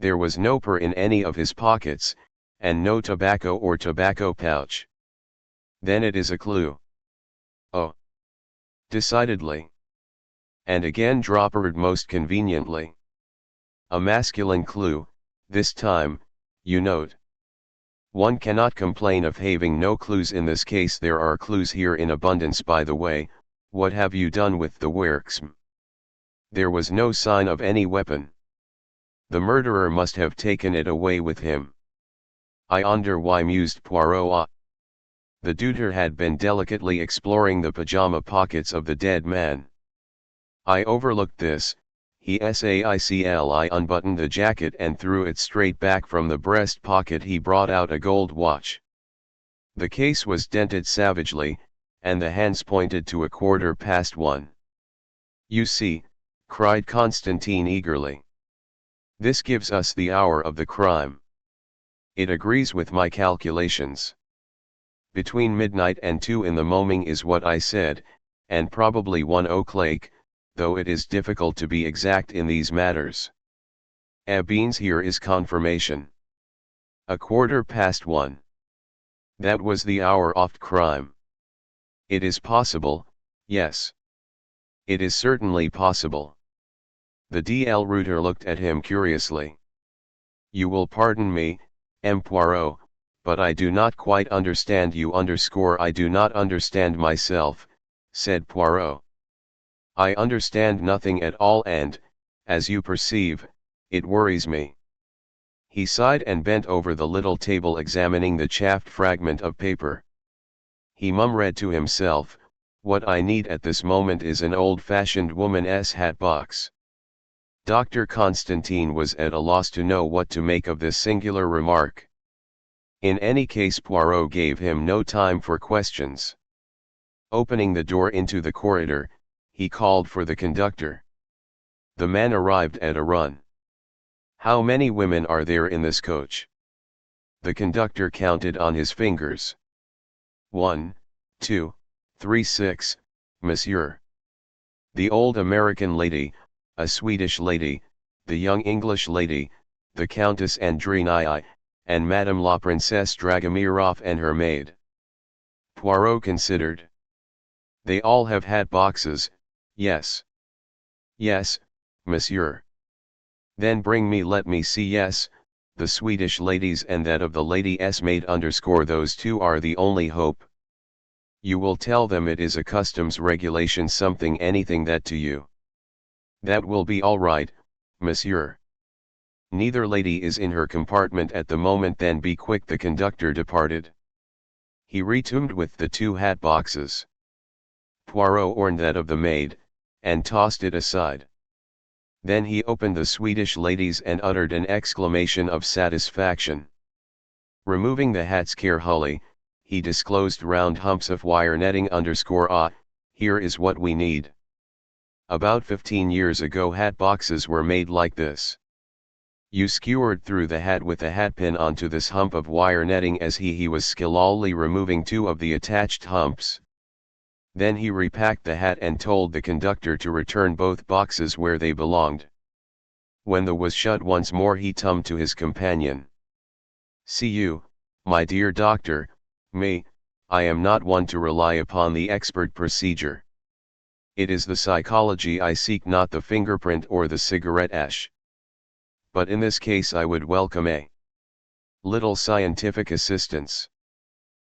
There was no purr in any of his pockets, and no tobacco or tobacco pouch. Then it is a clue. Oh. Decidedly. And again droppered most conveniently. A masculine clue, this time, you note. One cannot complain of having no clues in this case. There are clues here in abundance. By the way, what have you done with the works? There was no sign of any weapon. The murderer must have taken it away with him. I wonder why, mused Poirot. The Deuter had been delicately exploring the pajama pockets of the dead man. I overlooked this. He unbuttoned the jacket and threw it straight back from the breast pocket. He brought out a gold watch. The case was dented savagely, and the hands pointed to 1:15. You see, cried Constantine eagerly. This gives us the hour of the crime. It agrees with my calculations. Between midnight and 2 in the morning is what I said, and probably 1 o'clock, though it is difficult to be exact in these matters. Beans, here is confirmation. 1:15. That was the hour of crime. It is possible, yes. It is certainly possible. The DL Reuter looked at him curiously. You will pardon me, M. Poirot, but I do not quite understand you. I do not understand myself, said Poirot. I understand nothing at all, and, as you perceive, it worries me. He sighed and bent over the little table examining the chaffed fragment of paper. He murmured to himself, what I need at this moment is an old-fashioned woman's hat box. Dr. Constantine was at a loss to know what to make of this singular remark. In any case, Poirot gave him no time for questions. Opening the door into the corridor, he called for the conductor. The man arrived at a run. How many women are there in this coach? The conductor counted on his fingers. 1, 2, 3, 6, monsieur. The old American lady, a Swedish lady, the young English lady, the Countess Andrini, and Madame la Princesse Dragomirov and her maid. Poirot considered. They all have hat boxes, yes. Yes, monsieur. Then bring me, let me see, yes, the Swedish lady's and that of the lady's maid _ those two are the only hope. You will tell them it is a customs regulation something anything that to you. That will be all right, monsieur. Neither lady is in her compartment at the moment, then be quick. The conductor departed. He returned with the two hat boxes. Poirot ordered that of the maid, and tossed it aside. Then he opened the Swedish lady's and uttered an exclamation of satisfaction. Removing the hats carefully, he disclosed round humps of wire netting _ here is what we need. About 15 years ago hat boxes were made like this. You skewered through the hat with a hat pin onto this hump of wire netting as he was skillfully removing two of the attached humps. Then he repacked the hat and told the conductor to return both boxes where they belonged. When the was shut once more, he turned to his companion. See you, my dear doctor, I am not one to rely upon the expert procedure. It is the psychology I seek, not the fingerprint or the cigarette ash. But in this case I would welcome a little scientific assistance.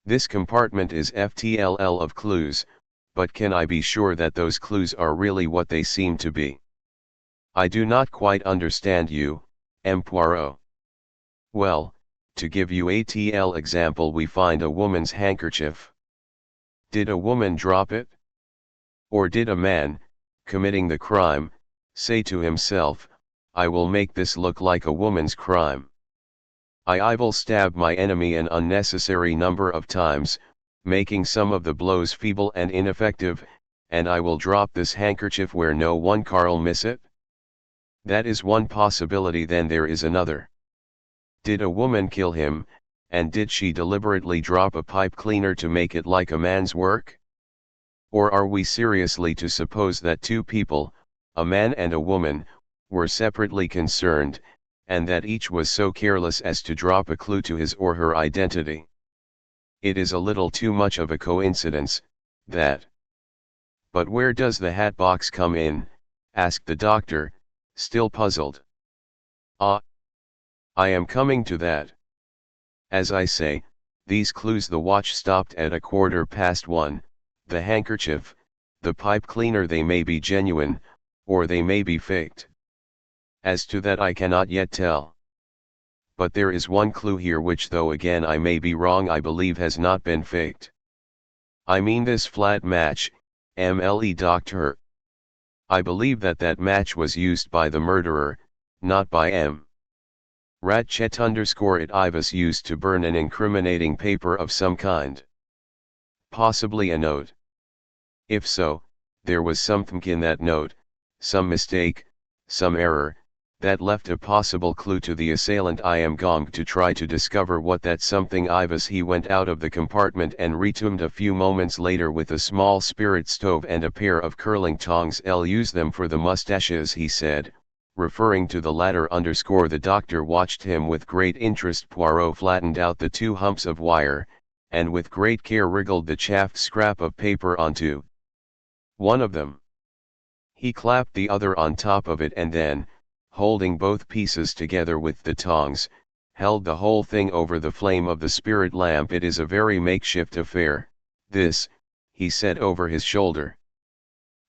This compartment is FTLL of clues, but can I be sure that those clues are really what they seem to be? I do not quite understand you, M. Poirot. Well, to give you a TL example, we find a woman's handkerchief. Did a woman drop it? Or did a man, committing the crime, say to himself, I will make this look like a woman's crime. I will stab my enemy an unnecessary number of times, making some of the blows feeble and ineffective, and I will drop this handkerchief where no one car'll miss it? That is one possibility. Then there is another. Did a woman kill him, and did she deliberately drop a pipe cleaner to make it like a man's work? Or are we seriously to suppose that two people, a man and a woman, were separately concerned, and that each was so careless as to drop a clue to his or her identity? It is a little too much of a coincidence, that. But where does the hat box come in? Asked the doctor, still puzzled. I am coming to that. As I say, these clues: the watch stopped at 1:15, the handkerchief, the pipe cleaner, they may be genuine, or they may be faked. As to that I cannot yet tell. But there is one clue here which, though again I may be wrong, I believe has not been faked. I mean this flat match, MLE doctor. I believe that that match was used by the murderer, not by M. Ratchet _it was used to burn an incriminating paper of some kind. Possibly a note. If so, there was something in that note, some mistake, some error, that left a possible clue to the assailant. I am going to try to discover what that something was. He went out of the compartment and returned a few moments later with a small spirit stove and a pair of curling tongs. I'll use them for the mustaches, he said, referring to the latter _ the doctor watched him with great interest. Poirot flattened out the two humps of wire, and with great care wriggled the chafed scrap of paper onto one of them. He clapped the other on top of it and then, holding both pieces together with the tongs, held the whole thing over the flame of the spirit lamp. It is a very makeshift affair, this, he said over his shoulder.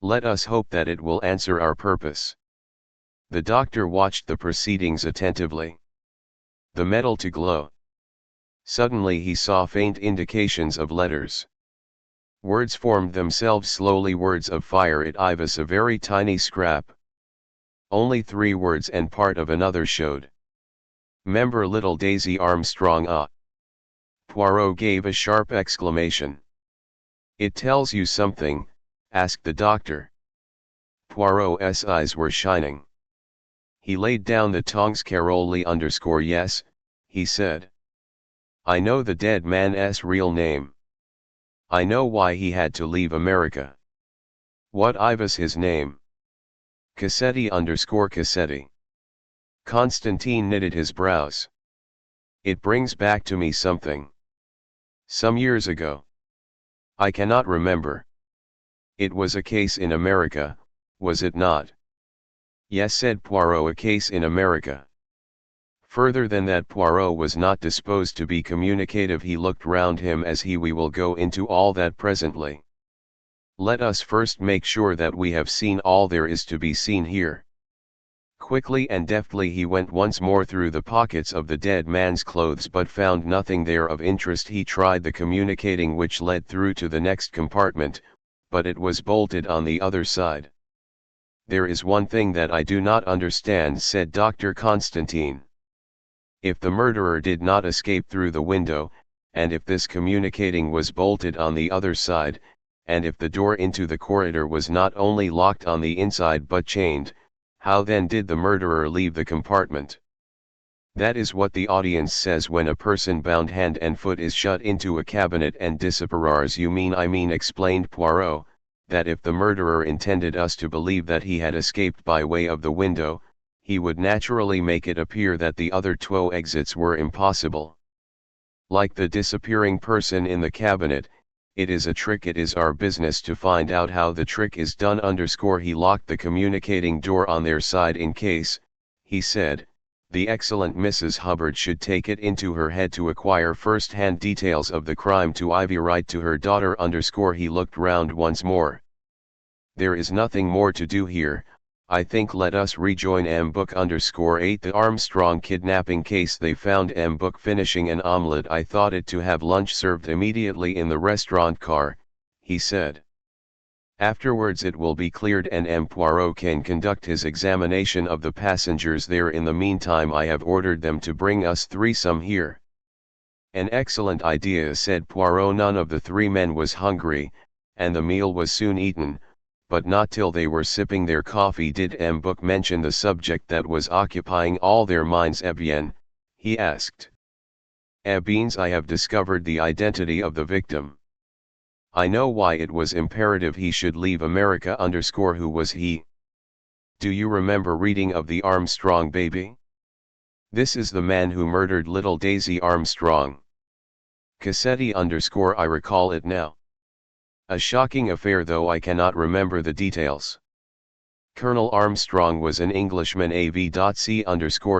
Let us hope that it will answer our purpose. The doctor watched the proceedings attentively. The metal to glow. Suddenly he saw faint indications of letters. Words formed themselves slowly, words of fire. It was a very tiny scrap. Only 3 words, and part of another showed. Member little Daisy Armstrong. Poirot gave a sharp exclamation. It tells you something? Asked the doctor. Poirot's eyes were shining. He laid down the tongs carefully. Yes, he said. I know the dead man's real name. I know why he had to leave America. What was his name? Cassetti_Cassetti. Constantine knitted his brows. It brings back to me something. Some years ago. I cannot remember. It was a case in America, was it not? Yes, said Poirot, a case in America. Further than that, Poirot was not disposed to be communicative. He looked round him as we will go into all that presently. Let us first make sure that we have seen all there is to be seen here. Quickly and deftly he went once more through the pockets of the dead man's clothes, but found nothing there of interest. He tried the communicating which led through to the next compartment, but it was bolted on the other side. There is one thing that I do not understand, said Dr. Constantine. If the murderer did not escape through the window, and if this communicating was bolted on the other side, and if the door into the corridor was not only locked on the inside but chained, how then did the murderer leave the compartment? That is what the audience says when a person bound hand and foot is shut into a cabinet and disappears. You mean, I mean, explained Poirot, that if the murderer intended us to believe that he had escaped by way of the window, he would naturally make it appear that the other two exits were impossible. Like the disappearing person in the cabinet, it is a trick. It is our business to find out how the trick is done. He locked the communicating door on their side in case, he said, the excellent Mrs. Hubbard should take it into her head to acquire first-hand details of the crime to write to her daughter. He looked round once more. There is nothing more to do here, I think. Let us rejoin M.8. The Armstrong kidnapping case. They found M. finishing an omelette. I thought it to have lunch served immediately in the restaurant car, he said. Afterwards it will be cleared and M. Poirot can conduct his examination of the passengers there. In the meantime I have ordered them to bring us some here. An excellent idea, said Poirot. None of the three men was hungry, and the meal was soon eaten, but not till they were sipping their coffee did M. mention the subject that was occupying all their minds. Eh bien, he asked. Eh bien, I have discovered the identity of the victim. I know why it was imperative he should leave America. Who was he? Do you remember reading of the Armstrong baby? This is the man who murdered little Daisy Armstrong. Cassetti. I recall it now. A shocking affair, though I cannot remember the details. Colonel Armstrong was an Englishman. Av.C.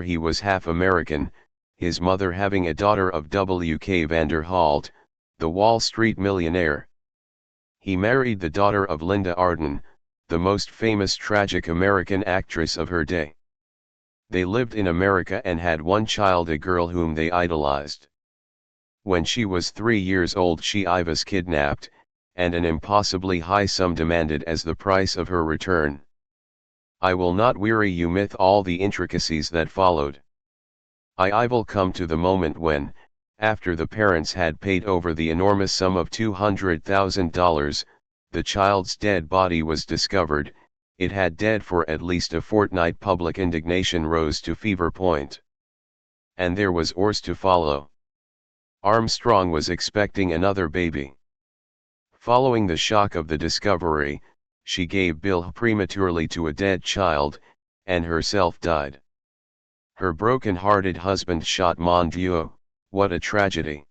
He was half American, his mother having a daughter of W.K. Vanderholt, the Wall Street millionaire. He married the daughter of Linda Arden, the most famous tragic American actress of her day. They lived in America and had one child, a girl whom they idolized. When she was 3 years old she was kidnapped, and an impossibly high sum demanded as the price of her return. I will not weary you with all the intricacies that followed. I will come to the moment when, after the parents had paid over the enormous sum of $200,000, the child's dead body was discovered. It had dead for at least a fortnight. Public indignation rose to fever point. And there was worse to follow. Armstrong was expecting another baby. Following the shock of the discovery, she gave birth prematurely to a dead child, and herself died. Her broken-hearted husband shot. Mon Dieu, what a tragedy.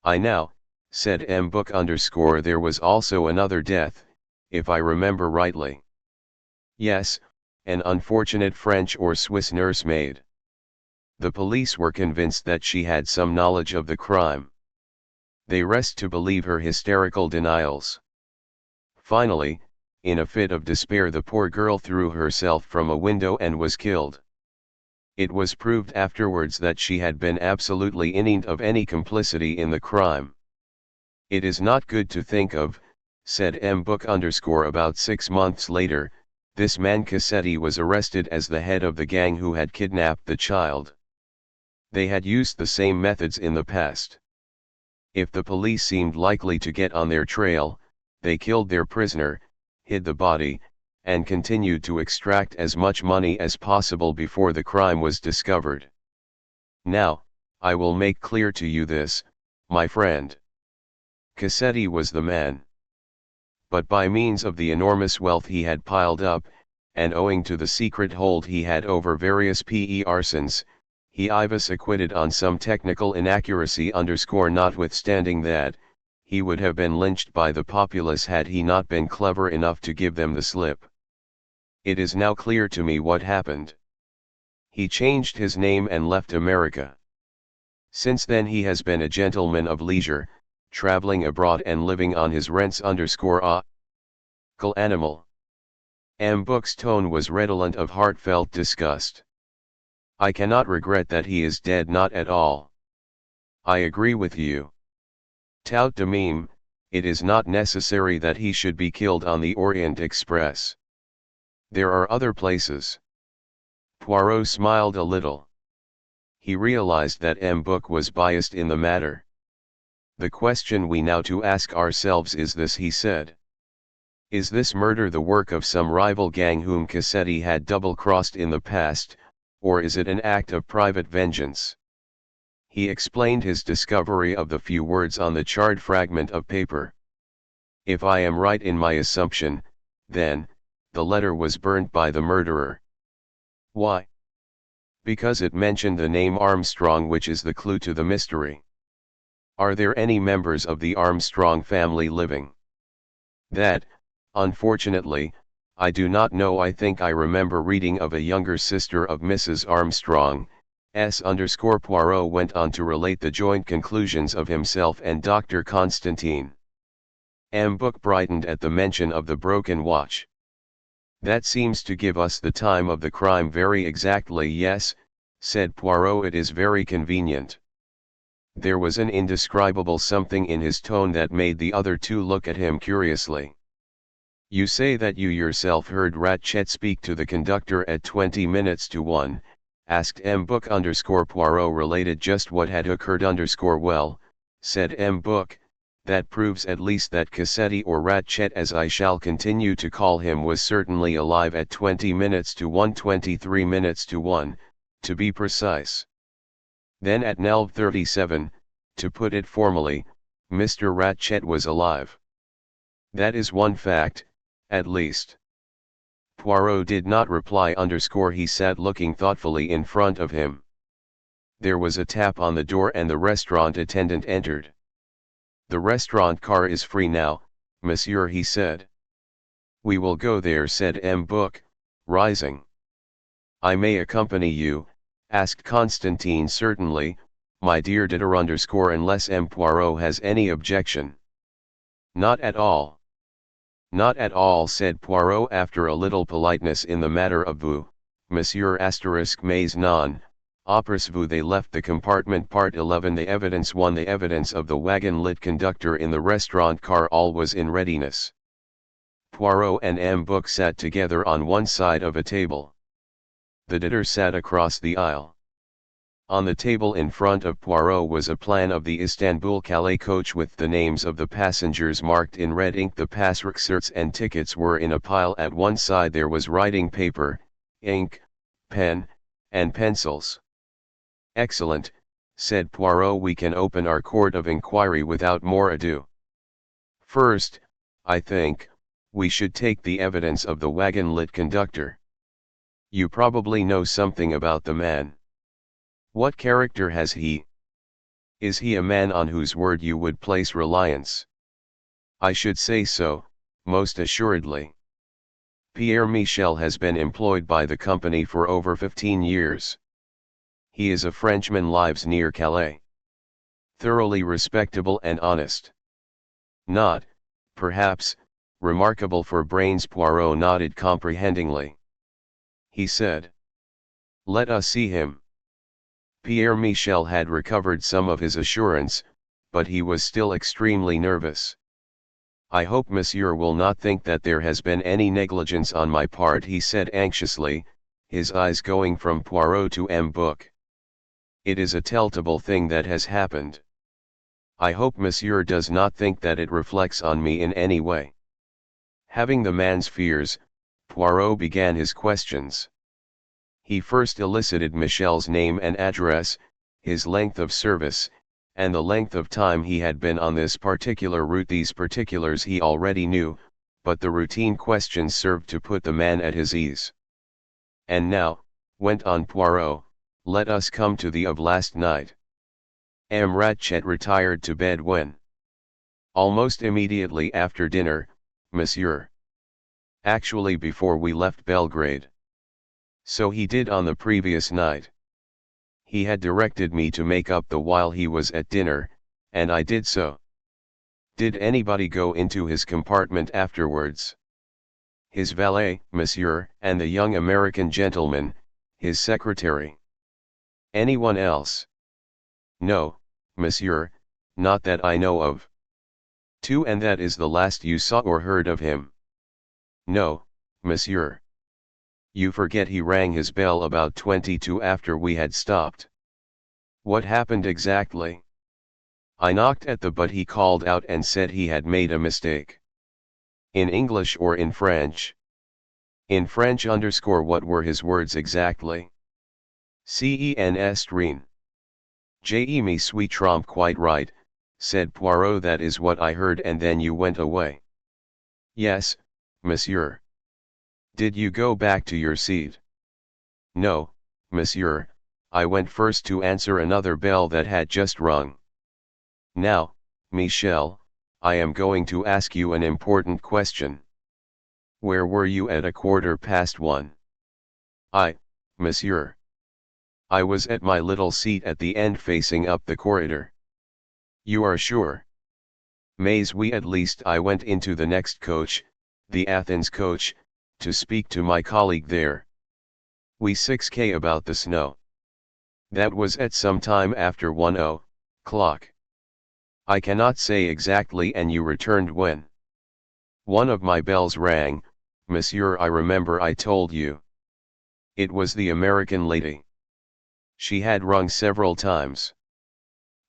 I now, said M. There was also another death, if I remember rightly. Yes, an unfortunate French or Swiss nursemaid. The police were convinced that she had some knowledge of the crime. They rest to believe her hysterical denials. Finally, in a fit of despair, the poor girl threw herself from a window and was killed. It was proved afterwards that she had been absolutely innocent of any complicity in the crime. It is not good to think of, said M. About 6 months later, this man Cassetti was arrested as the head of the gang who had kidnapped the child. They had used the same methods in the past. If the police seemed likely to get on their trail, they killed their prisoner, hid the body, and continued to extract as much money as possible before the crime was discovered. Now, I will make clear to you this, my friend. Cassetti was the man. But by means of the enormous wealth he had piled up, and owing to the secret hold he had over various PE arsons, he was acquitted on some technical inaccuracy notwithstanding that, he would have been lynched by the populace had he not been clever enough to give them the slip. It is now clear to me what happened. He changed his name and left America. Since then he has been a gentleman of leisure, traveling abroad and living on his rents _a animal. M. Book's tone was redolent of heartfelt disgust. I cannot regret that he is dead, not at all. I agree with you. Tout de même, it is not necessary that he should be killed on the Orient Express. There are other places. Poirot smiled a little. He realized that M. Book was biased in the matter. The question we now to ask ourselves is this, he said. Is this murder the work of some rival gang whom Cassetti had double-crossed in the past, or is it an act of private vengeance? He explained his discovery of the few words on the charred fragment of paper. If I am right in my assumption, then, the letter was burnt by the murderer. Why? Because it mentioned the name Armstrong, which is the clue to the mystery. Are there any members of the Armstrong family living? That, unfortunately, I do not know. I think I remember reading of a younger sister of Mrs. Armstrong. Poirot went on to relate the joint conclusions of himself and Dr. Constantine. M. Book brightened at the mention of the broken watch. That seems to give us the time of the crime very exactly. Yes, said Poirot, it is very convenient. There was an indescribable something in his tone that made the other two look at him curiously. You say that you yourself heard Ratchet speak to the conductor at 20 minutes to 1, asked M. Book Poirot related just what had occurred well, said M. Book, that proves at least that Cassetti, or Ratchet as I shall continue to call him, was certainly alive at 20 minutes to 1, 23 minutes to 1, to be precise. Then at 12:37, to put it formally, Mr. Ratchet was alive. That is one fact, at least. Poirot did not reply. He sat looking thoughtfully in front of him. There was a tap on the door and the restaurant attendant entered. The restaurant car is free now, monsieur, he said. We will go there, said M. Book, rising. I may accompany you, asked Constantine. Certainly, my dear Dider unless M. Poirot has any objection. Not at all. Not at all, said Poirot after a little politeness in the matter of vous, monsieur mais non, après vous. They left the compartment. Part 11. The evidence 1. The evidence of the wagon-lit conductor in the restaurant car. All was in readiness. Poirot and M. Book sat together on one side of a table. The Dider sat across the aisle. On the table in front of Poirot was a plan of the Istanbul-Calais coach with the names of the passengers marked in red ink. The pass receipts and tickets were in a pile at one side. There was writing paper, ink, pen, and pencils. Excellent, said Poirot. We can open our court of inquiry without more ado. First, I think, we should take the evidence of the wagon-lit conductor. You probably know something about the man. What character has he? Is he a man on whose word you would place reliance? I should say so, most assuredly. Pierre Michel has been employed by the company for over 15 years. He is a Frenchman, lives near Calais. Thoroughly respectable and honest. Not, perhaps, remarkable for brains. Poirot nodded comprehendingly. He said. Let us see him. Pierre Michel had recovered some of his assurance, but he was still extremely nervous. I hope monsieur will not think that there has been any negligence on my part, he said anxiously, his eyes going from Poirot to M. Book. It is a telltale thing that has happened. I hope monsieur does not think that it reflects on me in any way. Having the man's fears, Poirot began his questions. He first elicited Michel's name and address, his length of service, and the length of time he had been on this particular route. These particulars he already knew, but the routine questions served to put the man at his ease. "And now," went on Poirot, "let us come to the of last night. Ratchet retired to bed when?" "Almost immediately after dinner, monsieur. Actually before we left Belgrade." "So he did on the previous night." "He had directed me to make up the while he was at dinner, and I did so." "Did anybody go into his compartment afterwards?" "His valet, monsieur, and the young American gentleman, his secretary." "Anyone else?" "No, monsieur, not that I know of." "Two, and that is the last you saw or heard of him?" "No, monsieur." "You forget he rang his bell about 22 after we had stopped." "What happened exactly?" "I knocked at the but he called out and said he had made a mistake." "In English or in French?" "In French. What were his words exactly?" "Cens rien. Je me suis trompé." "Quite right," said Poirot, "that is what I heard, and then you went away." "Yes, monsieur." "Did you go back to your seat?" "No, monsieur, I went first to answer another bell that had just rung." "Now, Michel, I am going to ask you an important question. Where were you at 1:15?" Monsieur. I was at my little seat at the end facing up the corridor." "You are sure?" "Mais oui, at least I went into the next coach, the Athens coach, to speak to my colleague there." "We 6k about the snow." "That was at some time after 1:00. "I cannot say exactly. And you returned when?" "One of my bells rang, monsieur. I remember I told you. It was the American lady. She had rung several times."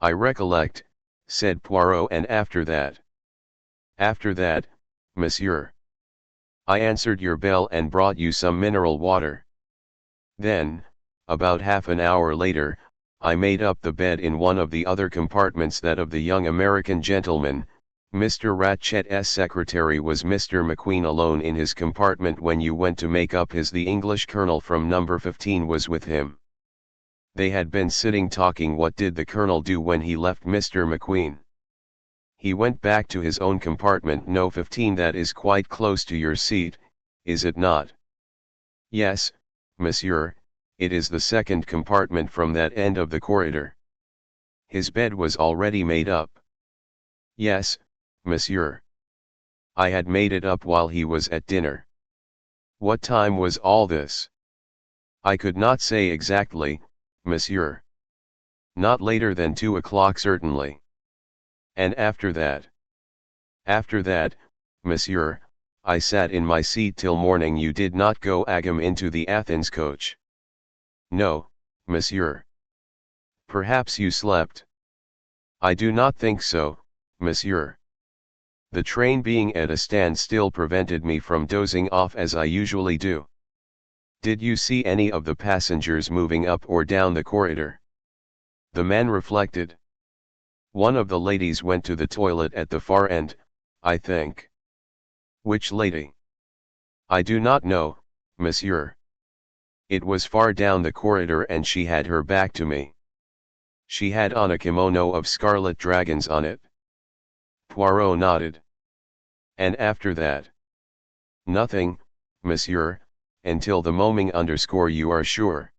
"I recollect," said Poirot. "And after that?" "After that, monsieur, I answered your bell and brought you some mineral water. Then, about half an hour later, I made up the bed in one of the other compartments, that of the young American gentleman. Mr. Ratchet's secretary was Mr. McQueen alone in his compartment when you went to make up his. The English colonel from number 15 was with him. They had been sitting talking. What did the colonel do when he left Mr. McQueen?" "He went back to his own compartment, no 15. That is quite close to your seat, is it not?" "Yes, monsieur, it is the second compartment from that end of the corridor." "His bed was already made up?" "Yes, monsieur. I had made it up while he was at dinner." "What time was all this?" "I could not say exactly, monsieur. Not later than 2 o'clock certainly." "And after that?" "After that, monsieur, I sat in my seat till morning." "You did not go agam into the Athens coach?" "No, monsieur." "Perhaps you slept?" "I do not think so, monsieur. The train being at a standstill prevented me from dozing off as I usually do." "Did you see any of the passengers moving up or down the corridor?" The man reflected. "One of the ladies went to the toilet at the far end, I think." "Which lady?" "I do not know, monsieur. It was far down the corridor and she had her back to me." "She had on a kimono of scarlet dragons on it?" Poirot nodded. "And after that?" "Nothing, monsieur, until the moment. You are sure?"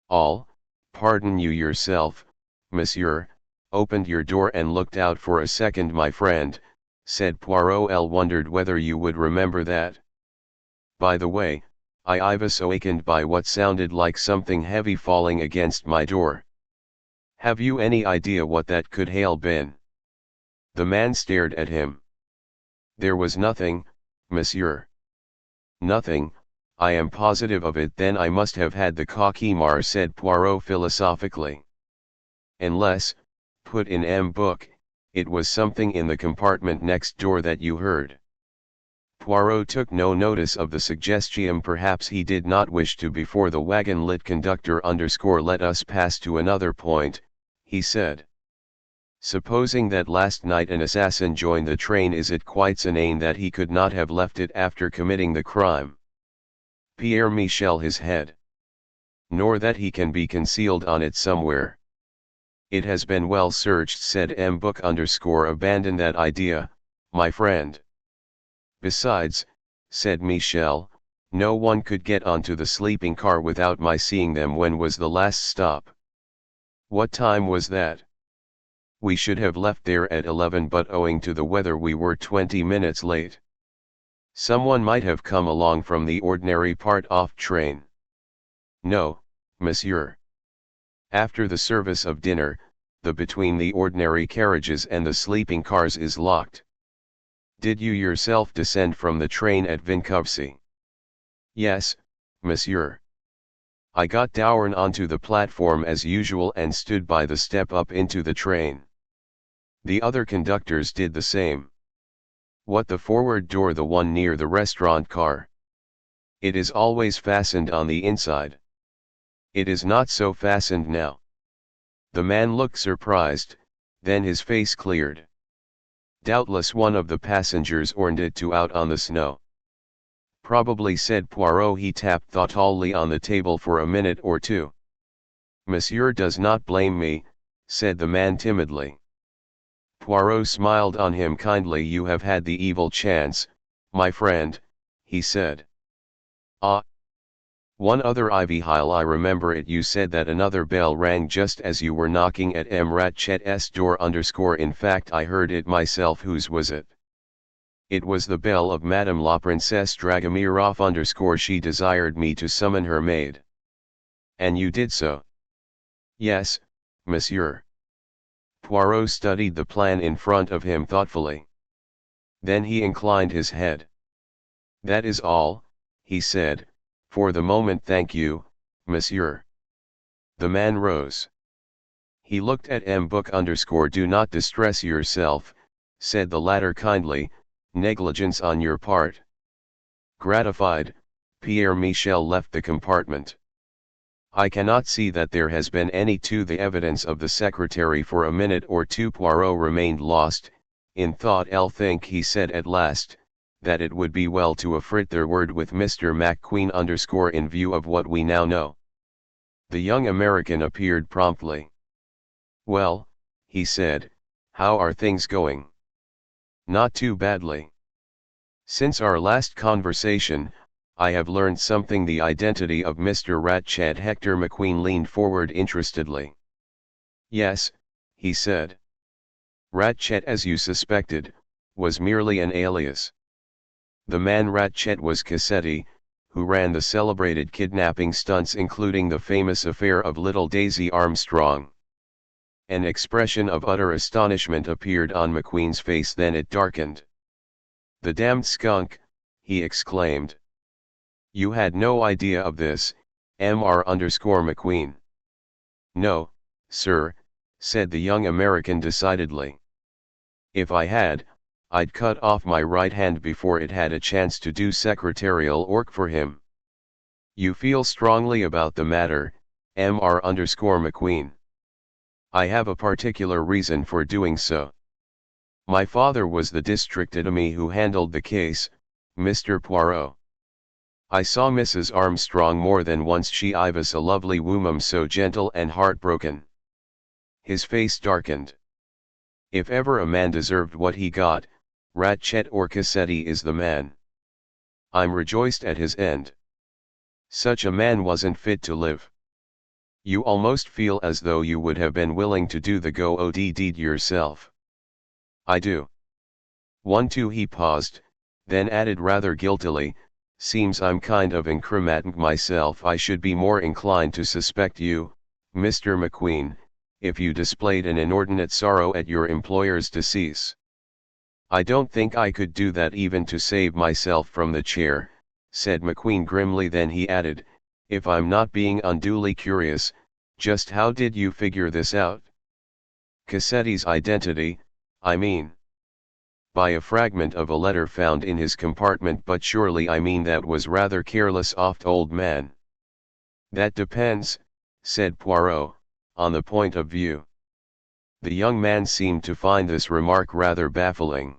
"All, pardon you yourself, monsieur, opened your door and looked out for a second." "My friend," said Poirot, "I wondered whether you would remember that. By the way, I was awakened by what sounded like something heavy falling against my door. Have you any idea what that could have been?" The man stared at him. "There was nothing, monsieur." "Nothing, I am positive of it." "Then I must have had the cauchemar," said Poirot philosophically. "Unless," put in M. Book, "it was something in the compartment next door that you heard." Poirot took no notice of the suggestion. Perhaps he did not wish to before the wagon lit conductor _ let us pass to another point, he said. Supposing that last night an assassin joined the train, is it quite inane that he could not have left it after committing the crime? Pierre Michel his head. Nor that he can be concealed on it somewhere. It has been well searched, said M. Book _ abandon that idea, my friend. Besides, said Michel, no one could get onto the sleeping car without my seeing them. When was the last stop? What time was that? We should have left there at 11, but owing to the weather we were 20 minutes late. Someone might have come along from the ordinary part-off train. No, monsieur. After the service of dinner, the between the ordinary carriages and the sleeping cars is locked. Did you yourself descend from the train at Vinkovci? Yes, monsieur. I got down onto the platform as usual and stood by the step up into the train. The other conductors did the same. What, the forward door, the one near the restaurant car? It is always fastened on the inside. It is not so fastened now. The man looked surprised, then his face cleared. Doubtless one of the passengers ordered it to out on the snow. Probably, said Poirot. He tapped thoughtfully on the table for a minute or two. Monsieur does not blame me, said the man timidly. Poirot smiled on him kindly. You have had the evil chance, my friend, he said. Ah! One other while I remember it, you said that another bell rang just as you were knocking at M. Ratchet's door _ in fact I heard it myself. Whose was it? It was the bell of Madame la Princesse Dragomirov _ she desired me to summon her maid. And you did so? Yes, monsieur. Poirot studied the plan in front of him thoughtfully. Then he inclined his head. That is all, he said, for the moment. Thank you, monsieur. The man rose. He looked at M. Book _ Do not distress yourself, said the latter kindly, negligence on your part. Gratified, Pierre Michel left the compartment. I cannot see that there has been any to the evidence of the secretary. For a minute or two Poirot remained lost in thought. I'll think, he said at last, that it would be well to affrit their word with Mr. McQueen _ in view of what we now know. The young American appeared promptly. Well, he said, how are things going? Not too badly. Since our last conversation, I have learned something. The identity of Mr. Ratchet. Hector McQueen leaned forward interestedly. Yes, he said. Ratchet, as you suspected, was merely an alias. The man Ratchet was Cassetti, who ran the celebrated kidnapping stunts, including the famous affair of little Daisy Armstrong. An expression of utter astonishment appeared on McQueen's face, then it darkened. The damned skunk, he exclaimed. You had no idea of this, Mr. McQueen? No, sir, said the young American decidedly. If I had, I'd cut off my right hand before it had a chance to do secretarial work for him. You feel strongly about the matter, Mr. McQueen. I have a particular reason for doing so. My father was the district attorney who handled the case, Mr. Poirot. I saw Mrs. Armstrong more than once. She was a lovely woman, so gentle and heartbroken. His face darkened. If ever a man deserved what he got, Ratchet or Cassetti is the man. I'm rejoiced at his end. Such a man wasn't fit to live. You almost feel as though you would have been willing to do the go-od deed yourself. I do. 1-2. He paused, then added rather guiltily, seems I'm kind of incriminating myself. I should be more inclined to suspect you, Mr. McQueen, if you displayed an inordinate sorrow at your employer's decease. I don't think I could do that even to save myself from the chair, said McQueen grimly. Then he added, if I'm not being unduly curious, just how did you figure this out? Cassetti's identity, I mean. by a fragment of a letter found in his compartment, but surely I mean that was rather careless of old man. That depends, said Poirot, on the point of view. The young man seemed to find this remark rather baffling.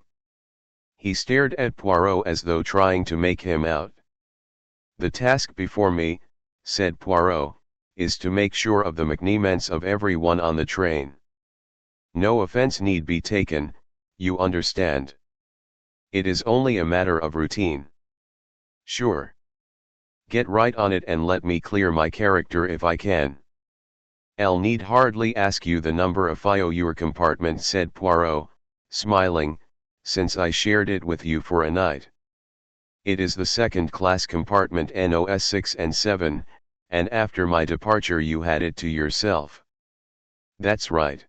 He stared at Poirot as though trying to make him out. The task before me, said Poirot, is to make sure of the McNeements of everyone on the train. No offense need be taken, you understand. It is only a matter of routine. Sure. Get right on it and let me clear my character if I can. I'll need hardly ask you the number of your compartment, said Poirot, smiling, since I shared it with you for a night. It is the second-class compartment NOS 6 and 7, and after my departure you had it to yourself. That's right.